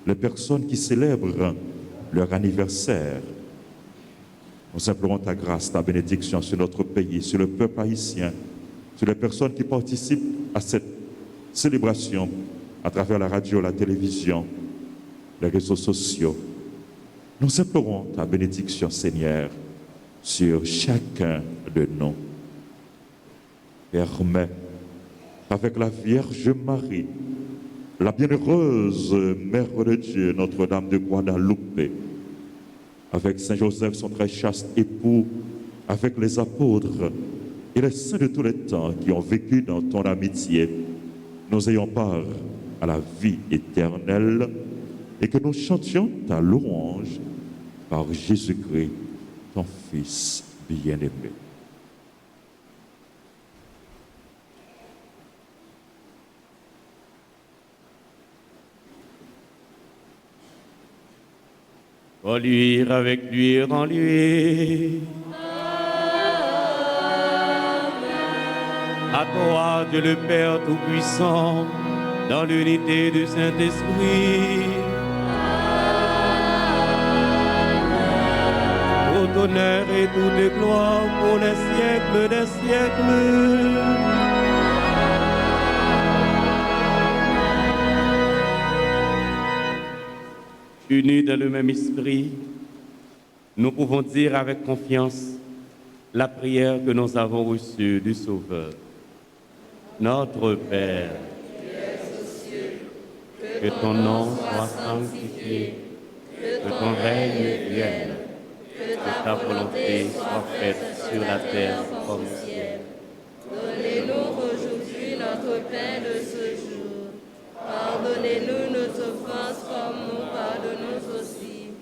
les personnes qui célèbrent leur anniversaire. Nous implorons ta grâce, ta bénédiction sur notre pays, sur le peuple haïtien, sur les personnes qui participent à cette célébration à travers la radio, la télévision, les réseaux sociaux. Nous implorons ta bénédiction, Seigneur, sur chacun de nous. Permets avec la Vierge Marie, la bienheureuse Mère de Dieu, Notre-Dame de Guadalupe, avec Saint Joseph, son très chaste époux, avec les apôtres et les saints de tous les temps qui ont vécu dans ton amitié, nous ayons part à la vie éternelle et que nous chantions ta louange par Jésus-Christ, ton Fils bien-aimé. Pour lui, avec lui, en lui. À toi, Dieu le Père Tout-Puissant, dans l'unité du Saint-Esprit. Tout honneur et toute gloire pour les siècles des siècles. Unis dans le même esprit, nous pouvons dire avec confiance la prière que nous avons reçue du Sauveur. Notre Père, qui es aux cieux, que ton nom soit sanctifié, que ton règne vienne, que ta volonté soit faite sur la terre comme au ciel. Donnez-nous aujourd'hui notre pain de ce jour. Pardonnez-nous nos offenses comme nous pardonnons aussi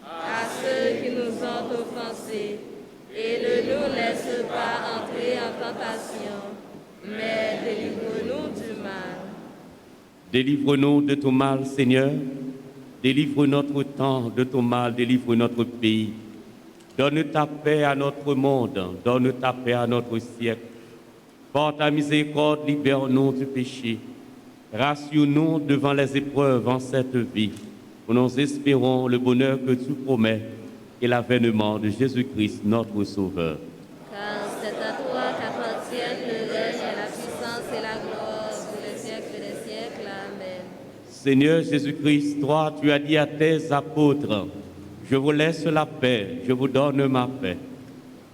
à ceux qui nous ont offensés. Et ne nous laisse pas entrer en tentation, mais délivre-nous du mal. Délivre-nous de tout mal, Seigneur. Délivre notre temps de tout mal, délivre notre pays. Donne ta paix à notre monde, donne ta paix à notre siècle. Par ta miséricorde, libère-nous du péché. Rassure-nous devant les épreuves en cette vie, où nous espérons le bonheur que tu promets et l'avènement de Jésus-Christ, notre Sauveur. Car c'est à toi qu'appartiennent le règne et la puissance et la gloire pour les siècles des siècles. Amen. Seigneur Jésus-Christ, toi, tu as dit à tes apôtres, je vous laisse la paix, je vous donne ma paix.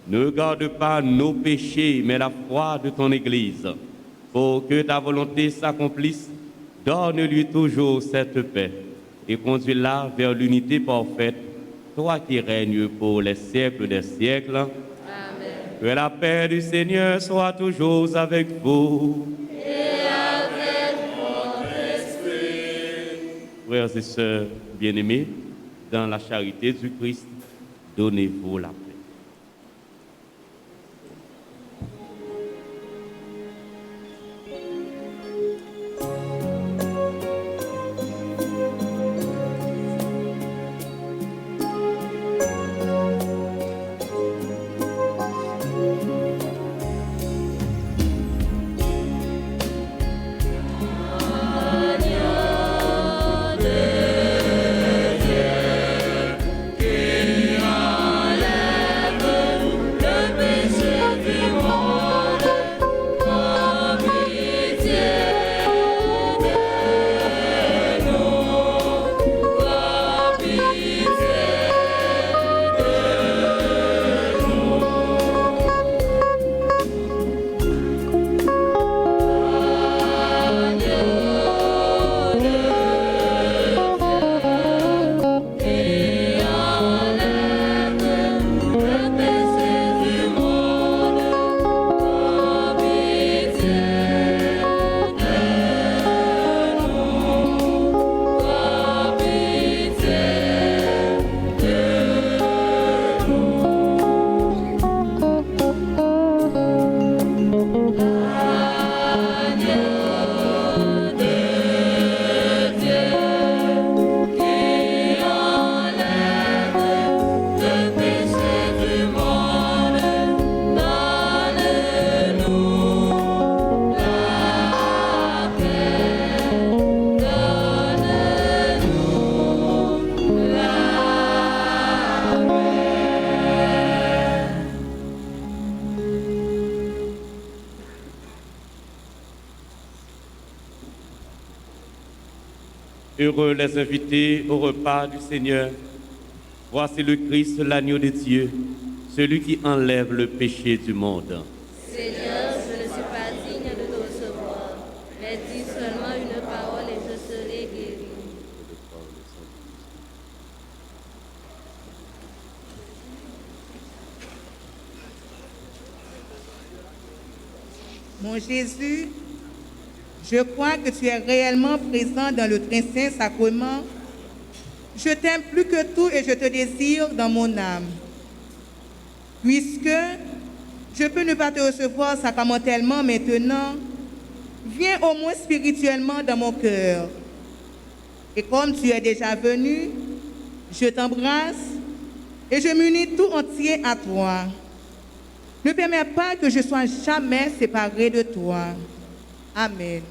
Ne garde pas nos péchés, mais la foi de ton Église. Pour que ta volonté s'accomplisse, donne-lui toujours cette paix et conduis-la vers l'unité parfaite, toi qui règnes pour les siècles des siècles. Amen. Que la paix du Seigneur soit toujours avec vous. Et avec votre esprit. Frères et sœurs bien-aimés, dans la charité du Christ, donnez-vous la paix. Qui enlève Heureux les invités au repas du Seigneur. Voici le Christ, l'agneau de Dieu, celui qui enlève le péché du monde. Seigneur, je ne suis pas digne de te recevoir, mais dis seulement une parole et je serai guéri. Mon Jésus, je crois que tu es réellement présent dans le très saint sacrement. Je t'aime plus que tout et je te désire dans mon âme. Puisque je peux ne pas te recevoir sacramentellement maintenant, viens au moins spirituellement dans mon cœur. Et comme tu es déjà venu, je t'embrasse et je m'unis tout entier à toi. Ne permets pas que je sois jamais séparé de toi. Amen.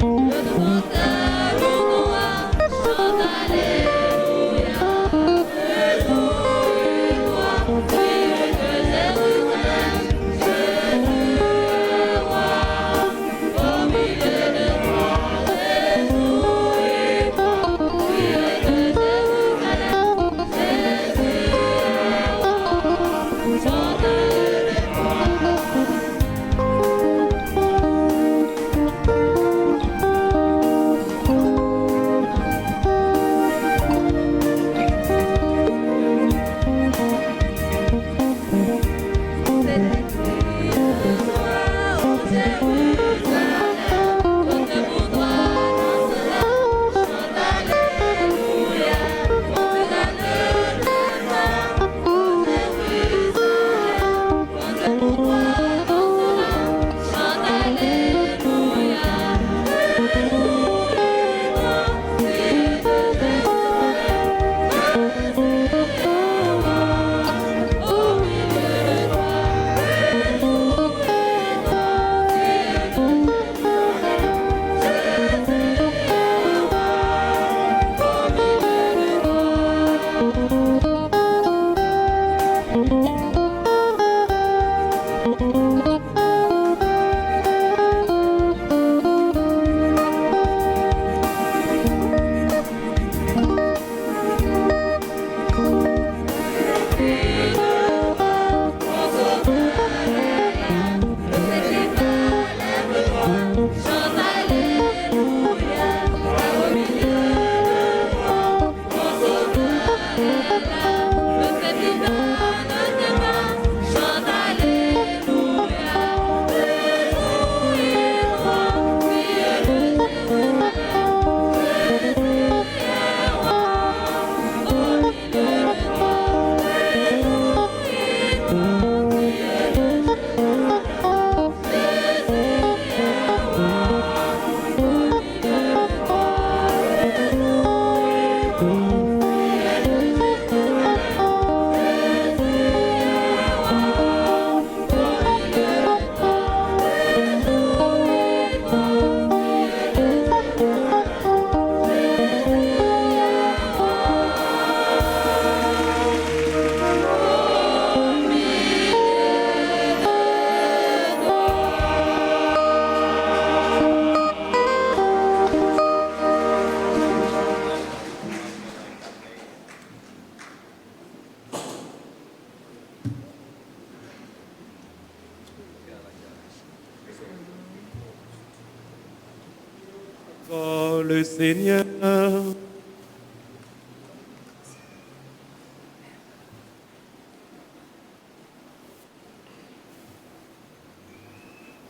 Le encore le Seigneur.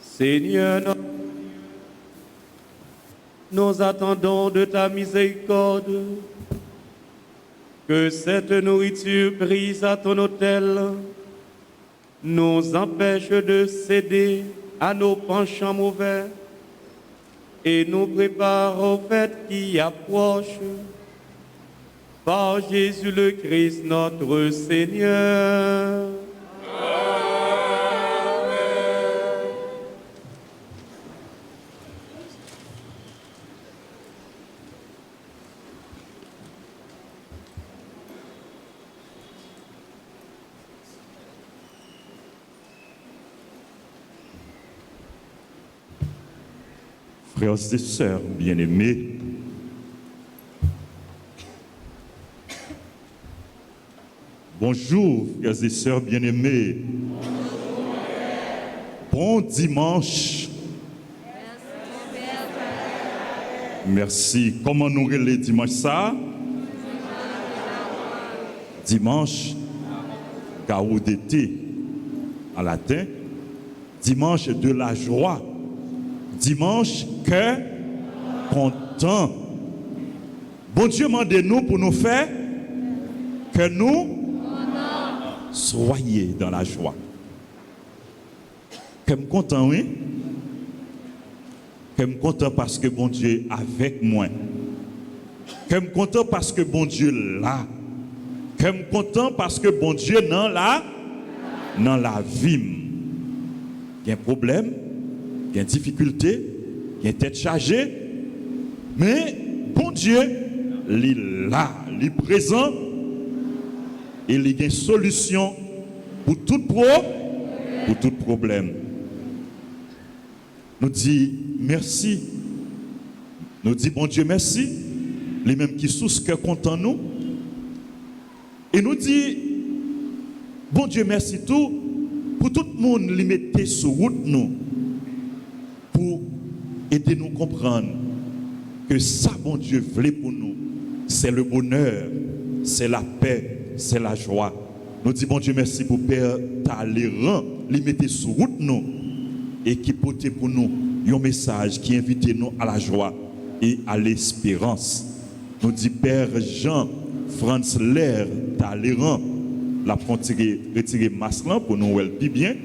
Seigneur, nous attendons de ta miséricorde que cette nourriture prise à ton autel nous empêche de céder à nos penchants mauvais et nous prépare aux fêtes qui approchent. Par Jésus le Christ, notre Seigneur. Frères et sœurs bien-aimés, bonjour, frères et sœurs bien-aimés. Bon dimanche. Merci. Comment nous relais dimanche ça? Dimanche, gaou d'été en latin. Dimanche de la joie. Dimanche, cœur content. Bon Dieu mande nous pour nous faire que nous soyez dans la joie. Que me content, oui? Que me content parce que bon Dieu est avec moi. Que me content parce que bon Dieu est là. Que me content parce que bon Dieu est dans la vie. Il y a un problème. Il y a une difficulté, il y a une tête chargée, mais bon Dieu, il est là, il est présent, et il y a une solution pour tout problème. Nous disons merci, nous disons bon Dieu merci, les mêmes qui sous ce cœur content nous, et nous disons bon Dieu merci tout, pour tout le monde qui mette sur route nous. Pour aider nous à comprendre que ça, bon Dieu, voulait pour nous, c'est le bonheur, c'est la paix, c'est la joie. Nous disons, bon Dieu, merci pour Père Talleyrand, les mettre sur route nous et qui portait pour nous un message qui invitait nous à la joie et à l'espérance. Nous disons, Père Jean-Franz Lair Talleyrand, la retirer masque pour nous voir plus bien.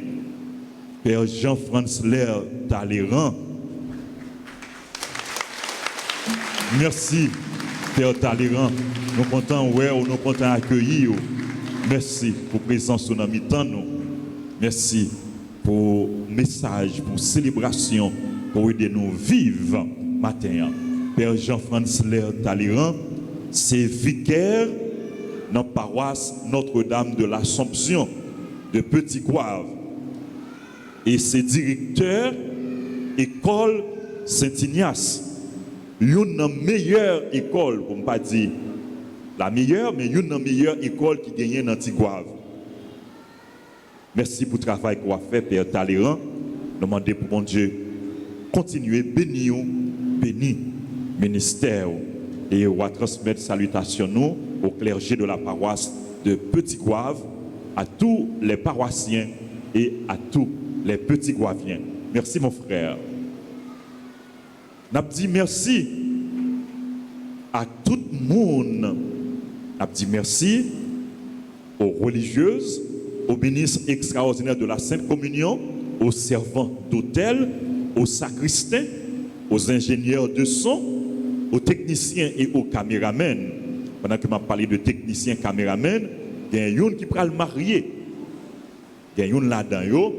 Père Jean-Franz Lair Talleyrand. Merci, Père Talleyrand. Nous sommes contents, nous sommes contents d'accueillir. Merci pour la présence de nos mi-temps. Merci pour le message, pour la célébration, pour aider nous vivre matin. Père Jean-Franz Lair Talleyrand, c'est vicaire dans la paroisse Notre-Dame de l'Assomption de Petit Goave. Et c'est directeur école Saint-Ignace. Une meilleure école, pour ne pas dire la meilleure, mais une meilleure école qui gagne dans Tigouave. Merci pour le travail qu'on a fait, Père Talleyrand. Nous demandons pour mon Dieu, continuer bénir, bénir ministère et on va transmettre salutations nous au clergé de la paroisse de Petit Goave, à tous les paroissiens et à tous les petits Goaviens. Merci mon frère. N'a dit merci à tout le monde. N'a dit merci aux religieuses, aux ministres extraordinaires de la Sainte Communion, aux servants d'hôtel, aux sacristains, aux ingénieurs de son, aux techniciens et aux caméramens. Pendant que je parle de techniciens caméramens, il y a un qui prend le marié. Il y a un là-dedans,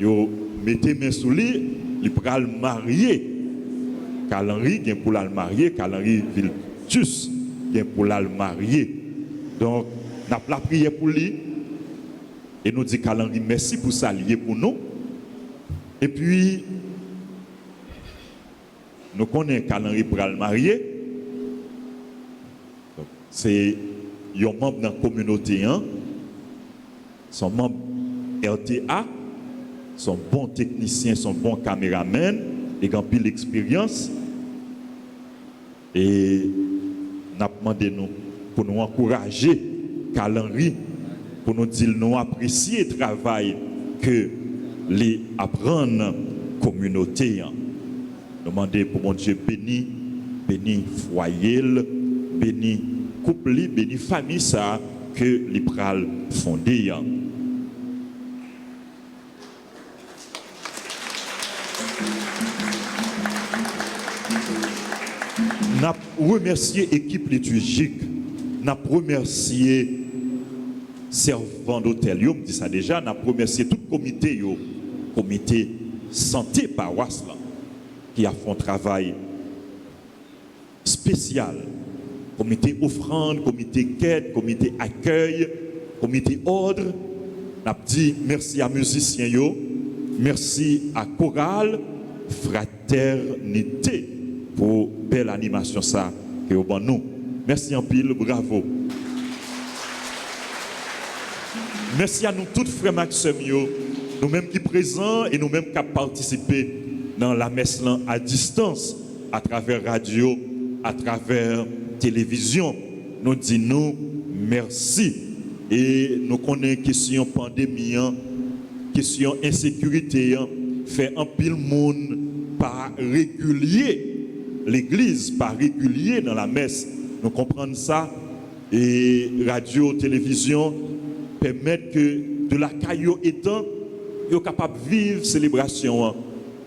yo mettez main sous lui, il prend le marié. Calenry, il pour le marier, Calenry Viltus, il pour le marier. Donc, nous avons la prière pour lui. Et nous disons Calenry, merci pour ça, lié pour nous. Et puis, nous connaissons Calenry pour le marier. C'est un membre de la communauté, son membre RTA, son bon technicien, son bon caméraman, et ont pile l'expérience. Et nous avons demandé nous pour nous encourager, Carl Henry, pour nous dire nous apprécier le travail que les apprendre communauté. Nous demandons pour mon Dieu béni, béni foyer, béni couple, béni famille ça que les pral fondé. Nous remercier l'équipe liturgique, nous remercier servant d'hôtel, je dis ça déjà, nous remercier tout le comité santé paroisse qui a fait un travail spécial. Comité offrande, comité quête, comité accueil, comité ordre. Nous dit merci à musiciens, merci à chorale, fraternité pour belle animation ça que vous avez nous. Merci en pile, bravo. Merci à nous tous frères Maxime, nous-mêmes qui présents et nous-mêmes qui participé dans la messe à distance, à travers radio, à travers télévision. Nous disons merci. Et nous connaissons question pandémie, question insécurité, fait un pile monde pas régulier. L'église pas régulier dans la messe. Nous comprenons ça. Et radio, télévision permettent que de la caillou étant, ils sont capables de vivre célébration.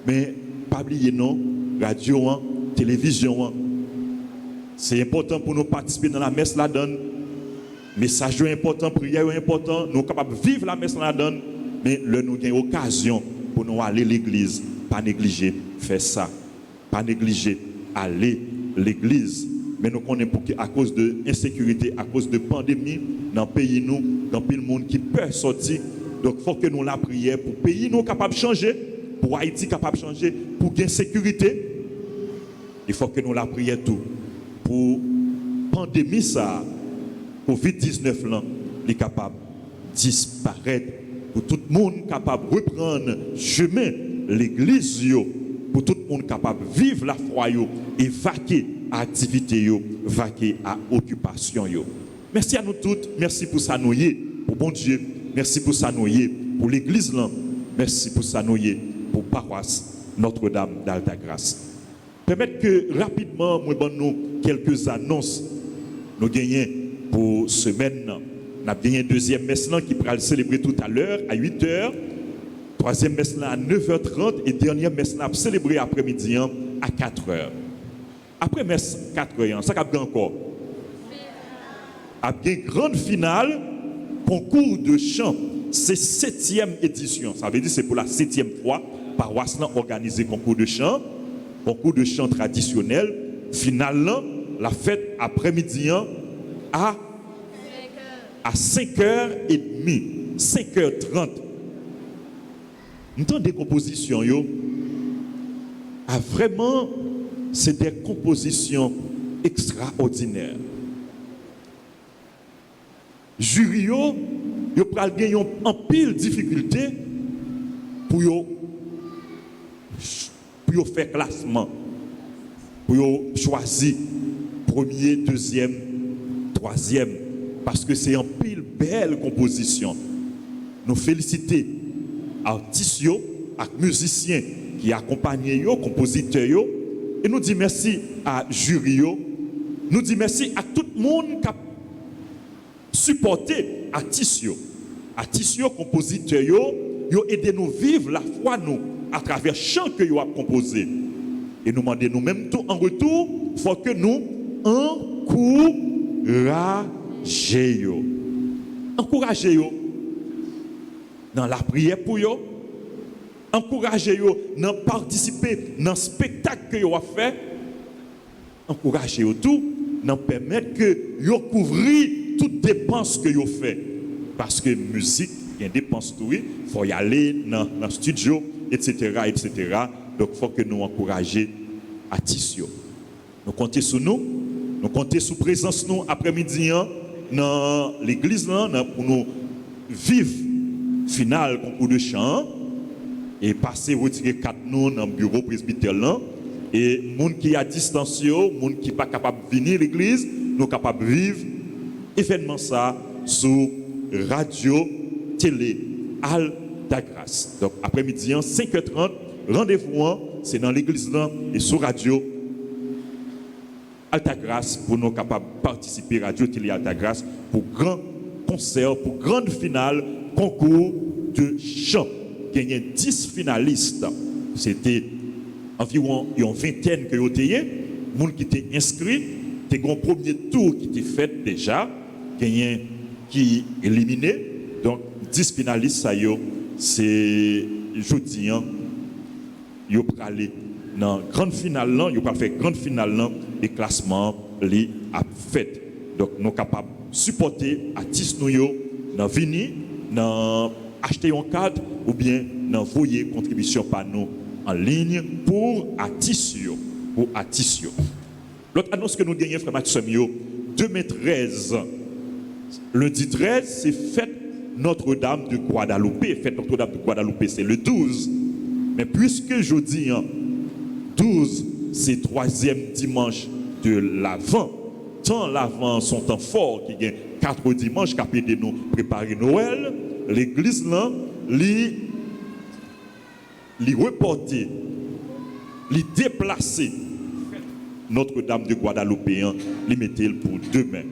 Mais pas oublier non, radio, télévision. C'est important pour nous participer dans la messe la donne. Message important, prière important. Nous sommes capables de vivre la messe la donne. Mais nous avons occasion pour nous aller à l'église. Pas négliger faire ça. Pas négliger aller à l'église. Mais nous connaissons à cause de l'insécurité, à cause de la pandémie, dans le pays, dans le monde qui peut sortir. Donc il faut que nous la prière pour le pays nous capable de changer, pour Haïti capable de changer, pour gagner sécurité. Il faut que nous la prière tout. Pour la pandémie, ça, Covid-19, là, est capable de disparaître. Pour tout le monde capable de reprendre chemin, l'église, pour tout le monde capable de vivre la foi, et vaquer à l'activité, vaquer à l'occupation. Merci à nous toutes, merci pour ça nous pour bon Dieu, merci pour ça nous pour l'église, là, merci pour ça nous pour paroisse Notre-Dame d'Altagrace. Permettez que rapidement, nous quelques annonces nous gagnons pour semaine. Nous avons gagné deuxième messe qui pourra le célébrer tout à l'heure à 8h. Troisième messe à 9h30 et dernière messe à célébrer après-midi à 4h. Après messe 4h, ça a encore. Après grande finale, concours de chant, c'est 7e édition. Ça veut dire que c'est pour la 7e fois paroisse organisé concours de chant traditionnel. Finalement, la fête après-midi à 5h30, 5h30. Nous avons des compositions, vraiment, c'est des compositions extraordinaires. Jury, yo pral gagner en pile difficulté pour faire classement, pour choisir premier, deuxième, troisième, parce que c'est en pile belle composition. Nous félicitons artistes et musiciens qui accompagnent les compositeurs et nous disons merci à jury, nous disons merci à tout le monde qui a supporté artistes, compositeurs, ils ont aidé nous vivre la foi nous à travers chant que ils ont composé. Et nous demandons nous-mêmes tout en retour, il faut que nous encourageons dans la prière pour eux, encouragez-vous dans participer dans le spectacle que vous avez fait, encouragez-vous tout, dans permettre que vous couvriez toutes dépenses que vous faites. Parce que musique, il y a des dépenses tout, il faut y aller dans le studio, etc. Donc il faut que nous encouragions à Tissio. Nous comptons sur nous comptons sur présence nous après-midi dans l'église pour nous vivre final concours de chant et passer retirer 4 noms dans le bureau presbytère là Et monde qui à distance, monde qui pas capable de venir à l'église, nous capables de vivre événement ça sur radio, télé, Altagrace. Donc après-midi, 5h30, rendez-vous, c'est dans l'église là et sur radio Altagrace pour nous capables de participer radio, télé, Altagrace pour grand concert, pour grande finale, concours de chant. Il y a 10 finalistes. C'était environ une vingtaine que vous avez, les gens qui étaient inscrits, il y a un premier tour qui était fait déjà, il y a qui est éliminé. Donc 10 finalistes, c'est jeudi, ils vont aller dans la grande finale, ils vont faire grande finale et classement les a fait. Donc nous sommes capables de supporter artistes nous dans venir, dans acheter un cadre ou bien dans voyer contribution par nous en ligne pour Atissio. L'autre annonce que nous gagnons, frère Maxime, demain 13, lundi 13, c'est fête Notre-Dame de Guadalupe. Fête Notre-Dame de Guadalupe, c'est le 12. Mais puisque jeudi, 12, c'est troisième dimanche de l'Avent, tant l'Avent sont temps fort qui gagne 4 dimanches, qui de nous préparer Noël, l'église là, li reporter, li déplacer Notre-Dame de Guadalupe, li mettez pour demain.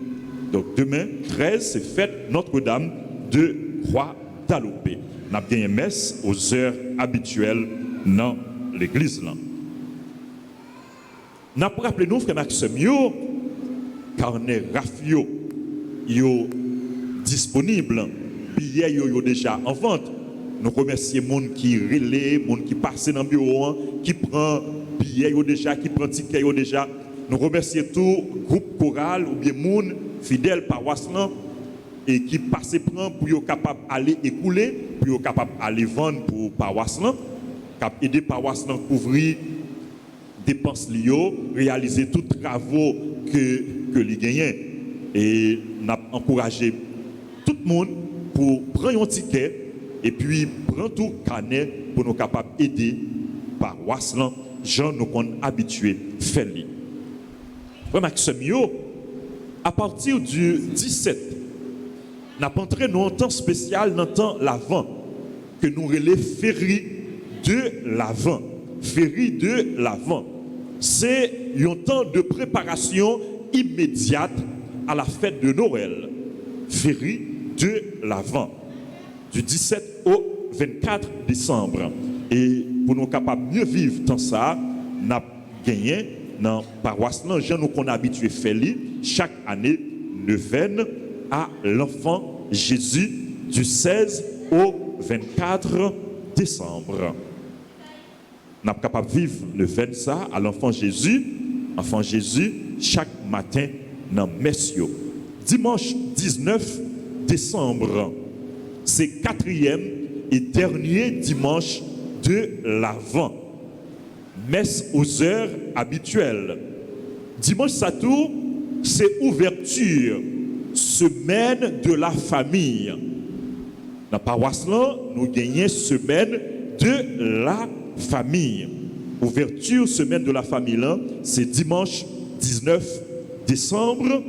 Donc demain, 13, c'est fête Notre-Dame de Guadalupe. Nous avons bien une messe aux heures habituelles dans l'église là. Nous avons rappelé nous, frère Maxime, carnet Rafio, yo disponible, billets yo déjà en vente. Nous remercions les gens qui relèvent, les gens qui passent dans le bureau, qui prennent billets déjà, qui prennent tickets déjà. Nous remercions tout groupe choral ou bien gens fidèles paroisse et qui passent prendre pour être capable d'aller écouler, pour être capable d'aller vendre pour paroisse, cap aider paroisse à couvrir dépenses liées, réaliser tous les travaux que les gagnent. Et nous avons encouragé tout le monde pour prendre un ticket et puis prendre tout carnet pour nous capables d'aider paroisse, gens nous sommes habitués à faire. Frère Maxime, à partir du 17, nous avons entré dans un temps spécial, dans le temps l'Avent, que nous relèvons Féri de l'Avent. Féri de l'Avent. C'est un temps de préparation immédiate à la fête de Noël. Féri de l'Avent. Du 17 au 24 décembre. Et pour nous capables de mieux vivre dans ça, nous avons gagné dans la paroisse, nous sommes habitués à faire chaque année neuvaine à l'enfant Jésus du 16 au 24 décembre. Nous sommes capables de vivre neuvaine ça à l'enfant Jésus chaque matin dans Messio. Dimanche 19 décembre, c'est 4e et dernier dimanche de l'Avent. Messe aux heures habituelles. Dimanche Satou, c'est ouverture, semaine de la famille. Dans la paroisse là, nous gagnons semaine de la famille. Ouverture, semaine de la famille là, c'est dimanche 19 décembre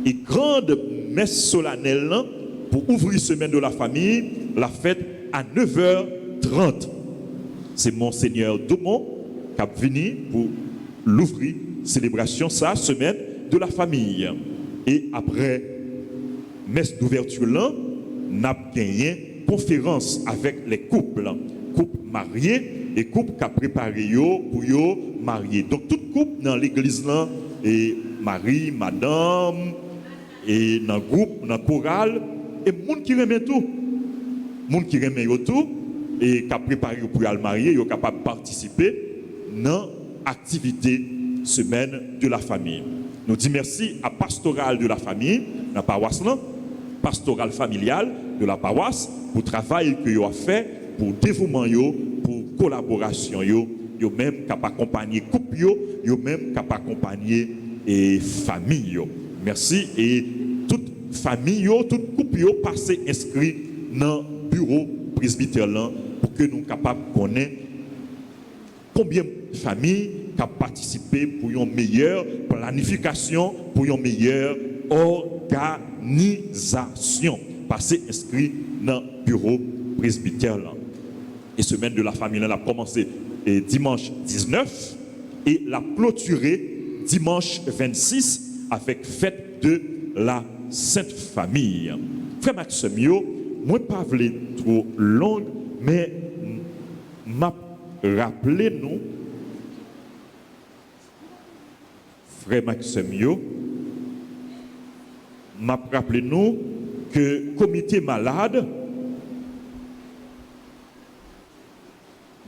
et grande messe solennelle là, pour ouvrir semaine de la famille, la fête à 9h30. C'est Monseigneur Domon qui a venu pour l'ouvrir, célébration, ça, semaine de la famille. Et après messe d'ouverture là, nous avons gagné conférence avec les couples mariés et couples qui ont préparé pour marier. Donc toute couple dans l'église là, et Marie, madame, et dans le groupe, dans le choral, et les gens qui remettent tout. Les gens qui remettent tout et qui ont préparé pour aller marier, ils sont capables de participer dans l'activité semaine de la famille. Nous disons merci à pastoral de la famille, la paroisse, pastoral familial de la paroisse, pour le travail que vous avez fait, pour le dévouement, pour la collaboration, vous même qui accompagné couple, vous même qui accompagné famille. Merci et toute famille, toute couple, passez inscrit dans le bureau presbytère pour que nous soyons capables de connaître combien de familles qui participé pour une meilleure planification, pour une meilleure organisation. Passez inscrit dans le bureau presbytère. Et semaine de la famille, elle a commencé dimanche 19 et l'a clôturé dimanche 26 avec fête de la Sainte Famille. Frère Maxime, moi pas voulu trop long, mais m'a rappelé nous, frère Maxime, m'a rappelé nous que comité malade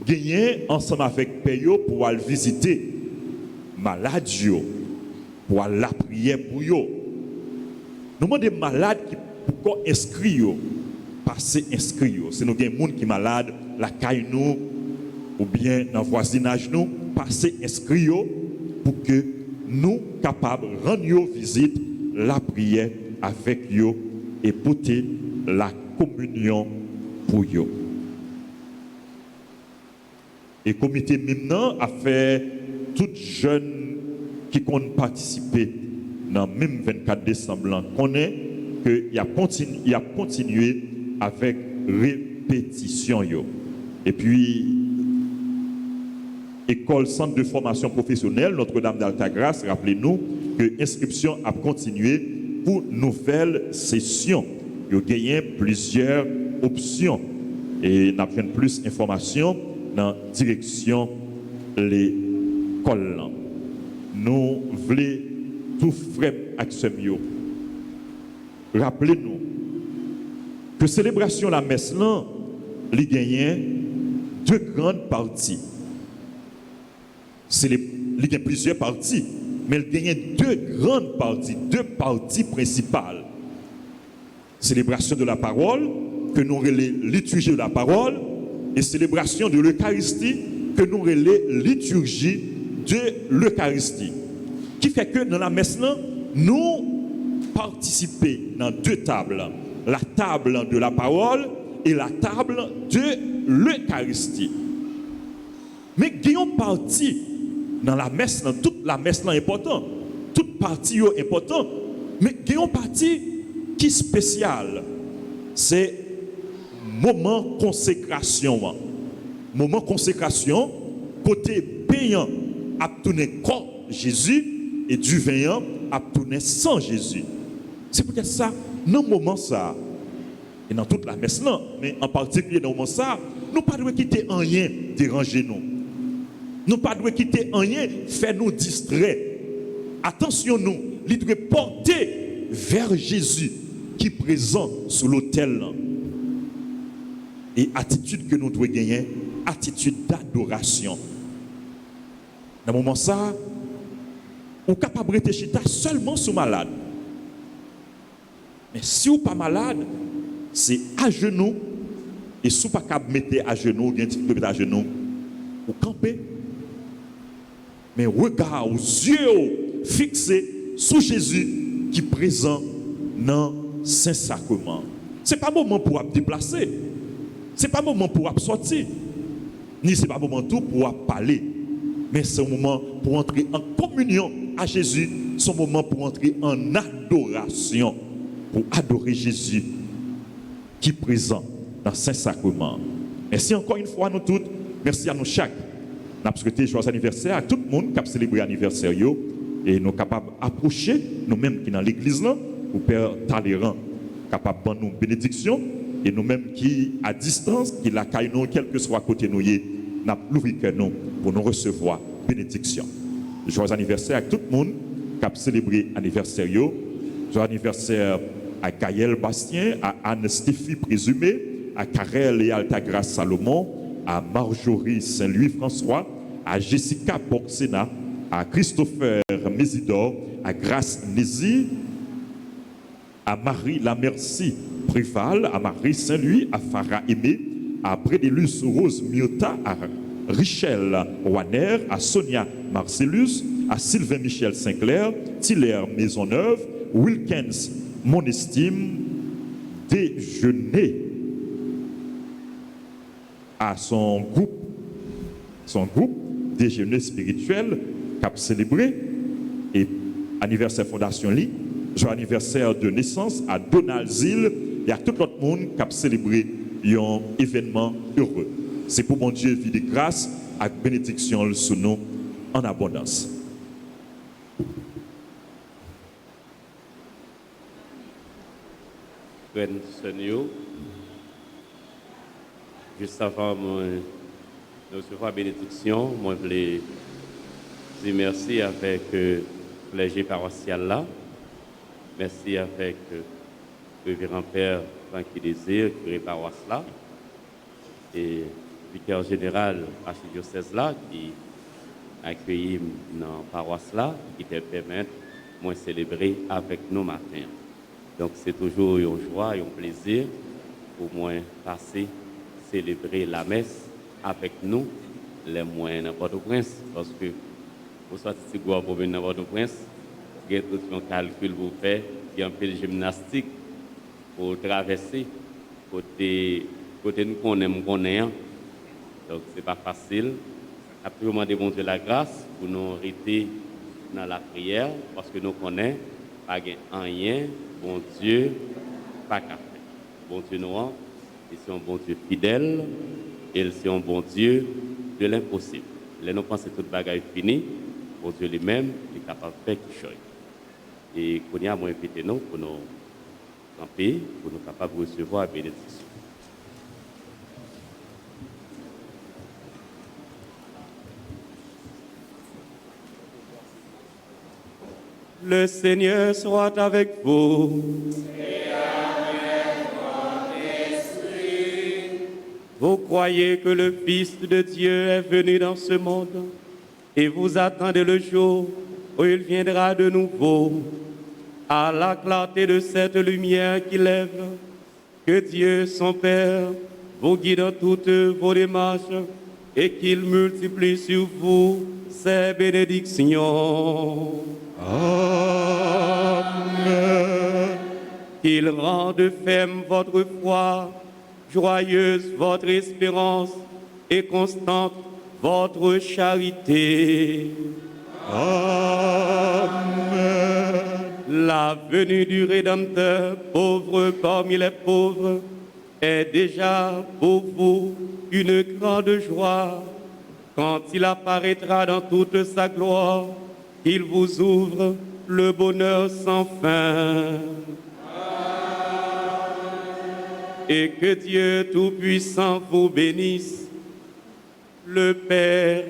gagné ensemble avec Payo pour aller visiter malade pour aller la prière pour eux. Nous avons des malades qui pour inscrire yo, passer inscrire. Si nous avons des gens qui sont malades, la caille nous ou bien dans le voisinage nous, passer inscrire pour que nous capables de rendre visite la prière avec eux et porter la communion pour eux. Et le comité maintenant a fait tout jeunes qui ont participé dans le même 24 décembre, qu'on est qu'il a continué avec répétition. Et puis, école centre de formation professionnelle, Notre-Dame d'Altagrace, rappelez-nous que l'inscription a continué pour nouvelle session. Il y a gagné plusieurs options et nous avons plus d'informations dans la direction de l'école. Nous voulons tout frère Axem. Rappelez-nous que célébration la messe là, il gagne deux grandes parties. Il y a plusieurs parties, mais il gagne deux grandes parties, deux parties principales. Célébration de la parole, que nous relèvons liturgie de la parole, et célébration de l'Eucharistie, que nous relèvons liturgie de l'Eucharistie. Qui fait que dans la messe là, nous participons dans deux tables. La table de la parole et la table de l'Eucharistie. Mais il y a une partie dans la messe, dans toute la messe là importante. Toute partie est importante. Mais il y a une partie qui est spéciale. C'est moment consécration. Moment consécration, côté payant à tourner corps Jésus et du veillant à tourner sans Jésus. C'est peut-être ça, dans le moment ça, et dans toute la messe là, mais en particulier dans le moment ça, nous ne pouvons pas quitter rien déranger nous. Nous ne pouvons pas quitter rien faire nous distraire. Attention nous, il doit porter vers Jésus qui est présent sur l'autel. Et attitude que nous devons gagner, attitude d'adoration. Dans le moment ça, on est capable de réfléchir seulement sur malade. Mais si vous n'êtes pas malade, c'est à genoux. Et si vous n'êtes pas capable de mettre à genoux, ou bien de mettre à genoux, vous campez. Mais regard aux yeux fixés sur Jésus qui est présent dans le Saint-Sacrement. Ce n'est pas un moment pour vous déplacer. Ce n'est pas un moment pour vous sortir. Ni ce n'est pas un moment tout pour vous parler. Mais c'est un moment pour entrer en communion à Jésus. C'est un moment pour entrer en adoration. Pour adorer Jésus qui est présent dans le Saint-Sacrement. Merci encore une fois à nous toutes. Merci à nous chaque. Nous avons souhaité joyeux anniversaire à tout le monde qui a célébré l'anniversaire. Et nous sommes capables d'approcher nous-mêmes qui sont dans l'église, au Père Talleyrand, capables de nous bénédiction. Et nous-mêmes qui, à distance, qui l'accueillent nous, quel que soit à côté de nous, nous avons l'ouvert nous pour nous recevoir bénédiction. Joyeux anniversaire à tout le monde qui a célébré l'anniversaire. Joyeux anniversaire à Gaël Bastien, à Anne-Stéphie Présumé, à Karel et Altagrace Salomon, à Marjorie Saint-Louis François, à Jessica Boxena, à Christopher Mésidor, à Grace Nézy, à Marie Lamercie Préval, à Marie Saint-Louis, à Farah Aimé, à Brédélus Rose Miota, à Richel Wanner, à Sonia Marcellus, à Sylvain Michel Sinclair, Tiller Maisonneuve, Wilkins Monestime, déjeuner à son groupe déjeuner spirituel qu'a célébré et anniversaire Fondation Li, joyeux anniversaire de naissance à Donald Zil et à tout l'autre monde qui a célébré un événement heureux. C'est pour mon Dieu vie de grâce et bénédiction sous nous en abondance. Juste avant de recevoir la bénédiction, moi je voulais dire merci avec le clergé paroissial là. Merci avec le révérend père Francky Désir, qui est paroisse là. Et le vicaire général archidiocèse là, qui a accueilli dans la paroisse là, qui te permet de célébrer avec nous matin. Donc c'est toujours une joie et un plaisir pour moi passer, célébrer la messe avec nous, les moyens de Port-au-Prince, parce que vous sortez pour venir à Port-au-Prince, il y a tout un calcul pour faire, il y a un peu de gymnastique pour traverser, côté nous connaissons. Donc c'est pas facile. Après, on demande bon Dieu la grâce pour nous arrêter dans la prière, parce que nous connaissons pas rien, bon Dieu, pas qu'à faire. Bon Dieu nous, et c'est un bon Dieu fidèle, et c'est un bon Dieu de l'impossible. Là, nous pensons que toute bagaille finie, bon Dieu lui-même est capable de faire quelque chose. Et qu'on y a invité nous pour nous camper, pour nous capables de recevoir la bénédiction. Le Seigneur soit avec vous. Et avec votre esprit. Vous croyez que le Fils de Dieu est venu dans ce monde et vous attendez le jour où il viendra de nouveau à la clarté de cette lumière qui lève. Que Dieu, son Père, vous guide dans toutes vos démarches et qu'il multiplie sur vous ses bénédictions. Amen. Qu'il rende ferme votre foi, joyeuse votre espérance et constante votre charité. Amen. La venue du Rédempteur, pauvre parmi les pauvres, est déjà pour vous une grande joie. Quand il apparaîtra dans toute sa gloire, il vous ouvre le bonheur sans fin. Et que Dieu Tout-Puissant vous bénisse, le Père,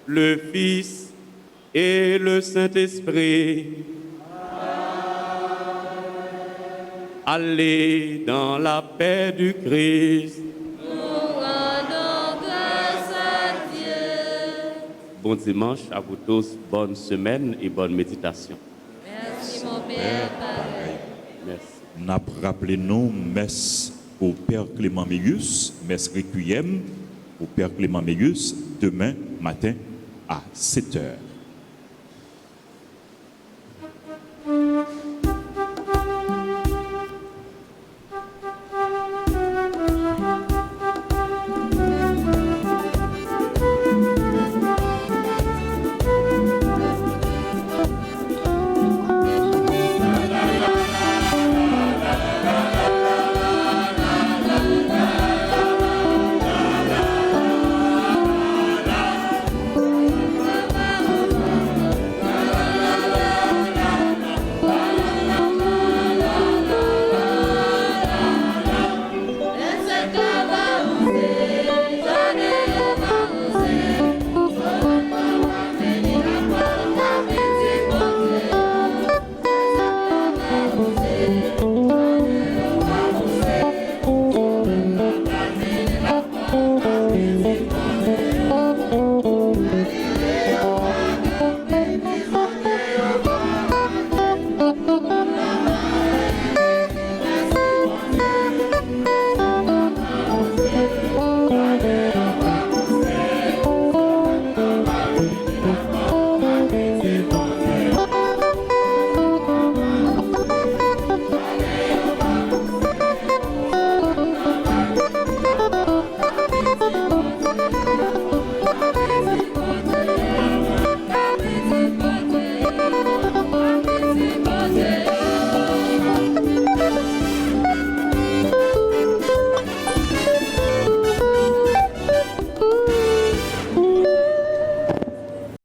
le Fils et le Saint-Esprit. Allez dans la paix du Christ. Nous rendons grâce à Dieu. Bon dimanche à vous tous, bonne semaine et bonne méditation. Merci mon Père, pareil. Merci. N'a rappelé nous messe au Père Clément Mégus, messe Requiem au Père Clément Mégus, demain matin à 7h.